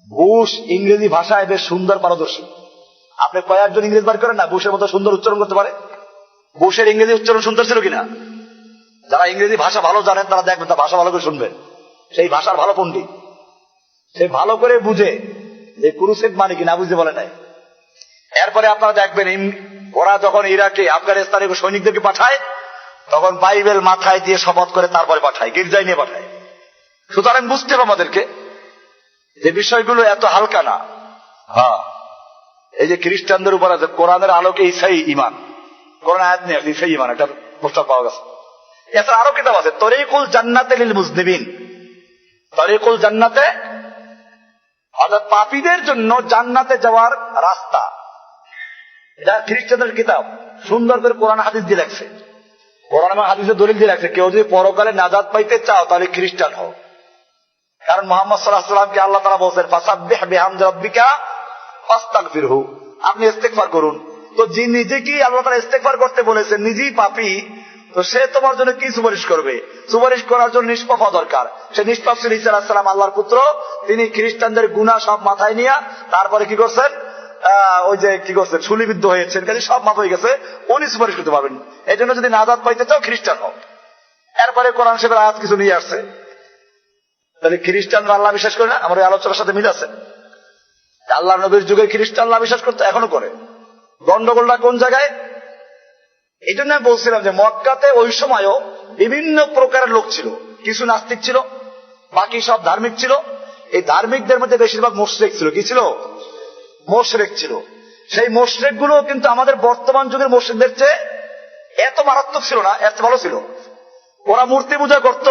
বুশ ইংরেজি ভাষায় বেশ সুন্দর পারদর্শী। আপনি কয়েকজন ইংরেজি বার করেন না, বুশের মতো সুন্দর উচ্চারণ করতে পারে? বুশের ইংরেজি উচ্চারণ সুন্দর ছিল কিনা? যারা ইংরেজি ভাষা ভালো জানেন তারা দেখবেন, তার ভাষা ভালো করে শুনবেন, সেই ভাষার ভালো পণ্ডিত, সে ভালো করে বুঝে যে ক্রুসেড মানে কি না বুঝতে বলে নাই। এরপরে আপনারা দেখবেন ওরা যখন ইরাকে আফগানিস্তানে সৈনিকদেরকে পাঠায় তখন বাইবেল মাথায় দিয়ে শপথ করে তারপরে পাঠায়, গির্জায় নিয়ে পাঠায়। সুতরাং বুঝতে হবে আমাদেরকে যে বিষয়গুলো এত হালকা না। হ্যাঁ, এই যে খ্রিস্টানদের উপর আছে কোরআনের আলোকে ঈসাই ঈমান, কোরআন আয়াত নেই, ঈসাই ঈমান একটা প্রস্তাব পাওয়া গেছে। এছাড়া আরো কিতাব আছে, তরিকুল জান্নাতে লিল মুজনিবিন, তরিকুল জান্নাতে অর্থাৎ পাপীদের জন্য জান্নাতে যাওয়ার রাস্তা। এটা খ্রিস্টানদের কিতাব, সুন্দর করে কোরআন হাদিস দিয়ে রাখছে, কোরআন এবং হাদিসের দলিল দিয়ে রাখছে। কেউ যদি পরকালে নাজাত পাইতে চাও তাহলে খ্রিস্টান হও, কারণ মুহাম্মদ সাল্লাল্লাহু আলাইহি ওয়াসাল্লামকে আল্লাহ তাআলা বলেছেন ফাসাব্বিহ বিহামদি রাব্বিকা ফাস্তাগফিরহু, আপনি ইস্তেগফার করুন। তো যে নিজেকে আল্লাহ তাআলা ইস্তেগফার করতে বলেছেন, নিজেই পাপী, তো সে তোমার জন্য কি সুপারিশ করবে? সুপারিশ করার জন্য নিষ্পাপ হওয়া দরকার। সে নিষ্পাপ ছিল ঈসা আলাইহিস সালাম, আল্লাহর পুত্র। তিনি খ্রিস্টানদের গুনাহ সব মাথায় নিয়ে তারপরে কি করছেন, ওই যে কি করছেন, শুলিবিদ্ধ হয়েছেন, কাজে সব মাফ হয়ে গেছে, উনি সুপারিশ করতে পারবেন। এই জন্য যদি নাজাত পাইতে চাও খ্রিস্টান হও। এরপরে কোরআন শরীফের আয়াত কিছু নিয়ে আসছে। তাহলে খ্রিস্টানরা আল্লাহ বিশ্বাস করে না? আমার এই আলোচনার সাথে মিল আছে। আল্লাহ নবীর যুগে খ্রিস্টানরা বিশ্বাস করতে, এখনো করে। গন্ডগোলটা কোন জায়গায়? এই জন্য আমি বলছিলাম যে মক্কাতে ওই সময়ও বিভিন্ন প্রকারের লোক ছিল, কিছু নাস্তিক ছিল, বাকি সব ধার্মিক ছিল। এই ধার্মিকদের মধ্যে বেশিরভাগ মুশরিক ছিল। কি ছিল? মুশরিক ছিল। সেই মুশরিক গুলো কিন্তু আমাদের বর্তমান যুগের মুশরিকদের চেয়ে এত মারাত্মক ছিল না, এত ভালো ছিল। ওরা মূর্তি পূজা করত।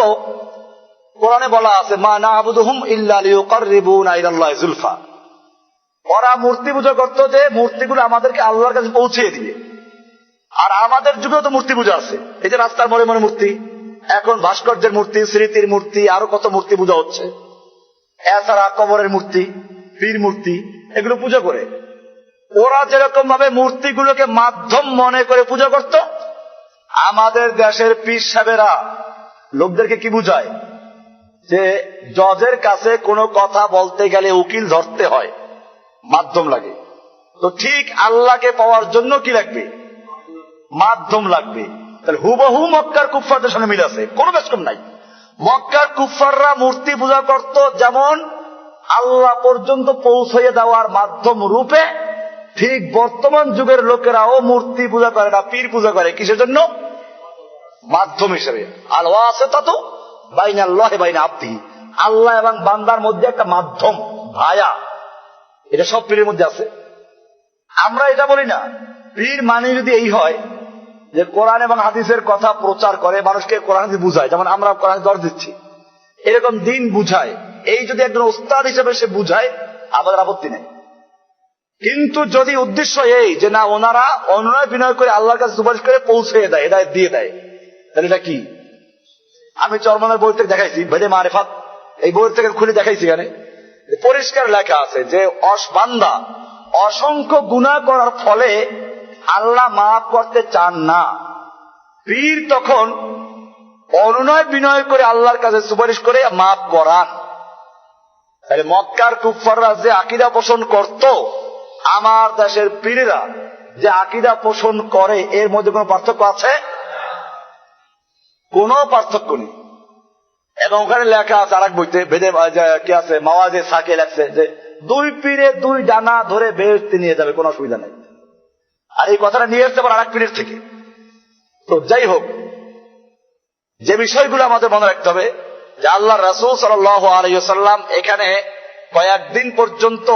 কোরআনে বলা আছে মা না'বুদুহুম ইল্লা লিয়ুকাররিবুনা ইলাল্লাহি যুলফা। ওরা মূর্তি পূজা করত যে মূর্তিগুলো আমাদেরকে আল্লাহর কাছে পৌঁছে দিবে। আর আমাদের যুগেও তো মূর্তি পূজা আছে। এই যে রাস্তার মোড়ে মোড়ে মূর্তি, এখন ভাস্কর্যের মূর্তি, স্মৃতির মূর্তি, আরো কত মূর্তি পূজা হচ্ছে। এছাড়া কবরের মূর্তি, পীর মূর্তি, এগুলো পূজা করে। ওরা যেরকম ভাবে মূর্তিগুলোকে মাধ্যম মনে করে পূজা করত, আমাদের দেশের পীর সাহেবেরা লোকদেরকে কি বুঝায় যে জজের কাছে কোনো কথা বলতে গেলে উকিল ধরতে হয়, মাধ্যম লাগে। তো ঠিক আল্লাহকে পাওয়ার জন্য কি লাগবে? মাধ্যম লাগবে। তাহলে হুবহু মক্কার কুফফারদের সামনে মিল আছে, কোনো ব্যস্কম নাই। মক্কার কুফফাররা মূর্তি পূজা করত যেমন আল্লাহ পর্যন্ত পৌঁছে দেওয়ার মাধ্যম রূপে, ঠিক বর্তমান যুগের লোকেরাও মূর্তি পূজা করে না, পীর পূজা করে। কিসের জন্য? মাধ্যম হিসেবে। আর ওয়াসিতা তো বাইনাল্লাহি বাইনা আবদিহি, আল্লাহ এবং বান্দার মধ্যে একটা মাধ্যম, ভায়া। এটা সব পীরের মধ্যে আছে। আমরা এটা বলি না। পীর মানে যদি এই হয় যে কোরআন এবং হাদিসের কথা প্রচার করে, মানুষকে কোরআন হাদিস বুঝায়, যেমন আমরা কোরআন দর্শ দিচ্ছি, এরকম দিন বুঝায়, এই যদি একজন ওস্তাদ হিসেবে সে বুঝায়, আমাদের আপত্তি নেই। কিন্তু যদি উদ্দেশ্য এই যে না, ওনারা অনুনয় বিনয় করে আল্লাহর কাছে সুপারিশ করে পৌঁছে দেয়, হেদায়েত দিয়ে দেয়, তাহলে এটা কি? আমি চরমনের বই থেকে দেখাইছি, ভেদে মারেফাত, এই বই থেকে খুলে দেখাইছি। এখানে পরিষ্কার লেখা আছে যে বান্দা অসংখ্য গুনাহ করার ফলে আল্লাহ মাফ করতে চান না। পীর তখন অনুনয় বিনয় করে আল্লাহর কাছে সুপারিশ করে মাফ করান। তাহলে মক্কার কুফফাররা যে আকীদা পোষণ করত, আমার দেশের পীরেরা যে আকীদা পোষণ করে, এর মধ্যে কোনো পার্থক্য আছে? কোনো পার্থক্য নেই। এবং ওখানে লেখা আছে আরেক বইতে, বেদে কি আছে, মাওয়াজে সাকে লেখছে যে 2 পীরে 2 ডানা ধরে বেহেশতে নিয়ে যাবে, কোনো অসুবিধা নেই। আর এই কথাটা নিয়ে আসতে পারে আরেক পীরের থেকে। তো যাই হোক, যে বিষয়গুলো আমাদের মনে রাখতে হবে যে আল্লাহ রাসূল সাল্লাল্লাহু আলাইহি ওয়াসাল্লাম এখানে কয়েকদিন পর্যন্ত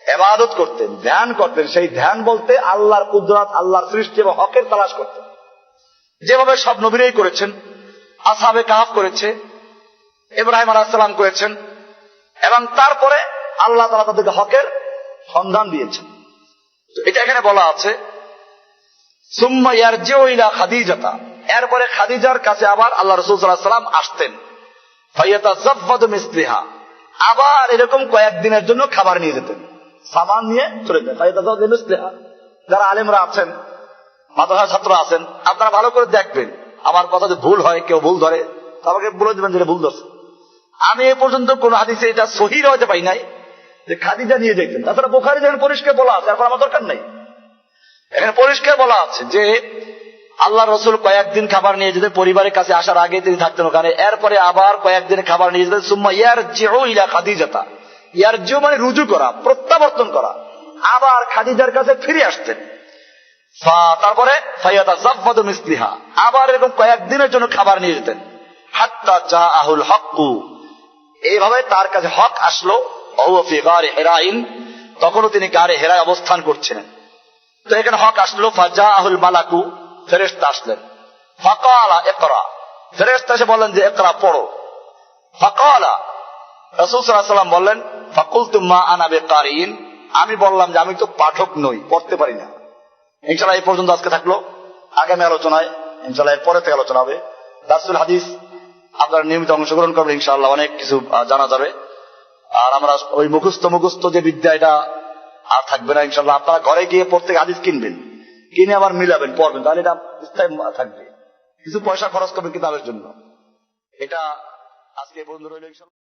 ইবাদত করতেন, ধ্যান করতেন। সেই ধ্যান বলতে আল্লাহর কুদরত, আল্লাহর সৃষ্টি এবং হকের তালাশ করতেন, যেভাবে সব নবীরাই করেছেন। আসহাবে কাহফ করেছে, ইব্রাহিম আলাইহিস সালাম করেছেন, এবং তারপরে আল্লাহ তাআলা তাদেরকে হকের সন্ধান দিয়েছেন। এটা এখানে বলা আছে সুম্মা ইয়ারজিউ ইলা খাদিজাতা, এরপরে খাদিজার কাছে আবার আল্লাহ রাসূল সাল্লাল্লাহু আলাইহি ওয়াসাল্লাম আসতেন। ফায়াতাযাফফাদু মিসলিহা, আবার এরকম কয়েকদিনের জন্য খাবার নিয়ে যেতেন, সামান নিয়ে চলে যেতেন। ফায়াতাযাফফাদু মিসলিহা, যারা আলেমরা আছেন, মাদ্রাসার ছাত্র আছেন, আপনারা ভালো করে দেখবেন। আমার কথা যদি ভুল হয়, কেউ ভুল ধরে, আমাকে বলে দেবেন যেটা ভুল ধরছে। আমি এ পর্যন্ত কোন হাদিসে এটা সহিহ হতে পাই নাই যে খাদিজা নিয়ে যেতেন। তাছাড়া বুখারী যেখানে পরিষ্কার বলা আছে, তারপর আমার দরকার নাই। এখানে পরিষ্কার বলা আছে যে আল্লাহ রসুল কয়েকদিন খাবার নিয়ে যেতেন, পরিবারের কাছে আসার আগে তিনি থাকতেন ওখানে, এরপরে আবার কয়েকদিন খাবার নিয়ে যেতেন। সুম্মা ইয়ারজিউ ইলা খাদিজাতা, ইয়ারজিউ মানে রুজু করা, প্রত্যাবর্তন করা, আবার খাদিজার কাছে ফিরে আসতেন। তারপরে ফায়াতাযাফফাদু মিসলিহা, আবার এরকম কয়েকদিনের জন্য খাবার নিয়ে যেতেন। হাত্তা জাআহুল হক্কু, এইভাবে তার কাছে হক আসলো। ওয়া ফি গারে হিরাইন, তখনও তিনি গারে হিরায় অবস্থান করছিলেন। তো এখানে হক আসলো। ফাজাআহুল মালাকু, ফেরেশতা আসলেন। ফাকালা ইকরা, ফেরেশতা এসে বললেন যে ইকরা, পড়ো। ফাকালা, রাসূল সাল্লাল্লাহু আলাইহি ওয়াসাল্লাম বললেন, ফাকুলতু মা আনা বিকারিন, আমি বললাম যে আমি তো পাঠক নই, পড়তে পারি না। ইনশাআল্লাহ এই পর্যন্ত আজকে থাকলো। আগামী আলোচনায় ইনশাআল্লাহ এর পরে থেকে আলোচনা হবে। দারসুল হাদিস আপনারা নিয়মিত অংশগ্রহণ করবেন, ইনশাআল্লাহ অনেক কিছু জানা যাবে। আর আমরা ওই মুখস্থ যে বিদ্যা, এটা আর থাকবে না ইনশাআল্লাহ। আপনারা ঘরে গিয়ে প্রত্যেক হাদিস কিনবেন, কিনে আবার মিলাবেন, পড়বেন, তাহলে এটা স্থায়ী থাকবে। কিছু পয়সা খরচ করবেন কিতাবের জন্য। এটা আজকে বন্ধু রইল ইনশাআল্লাহ।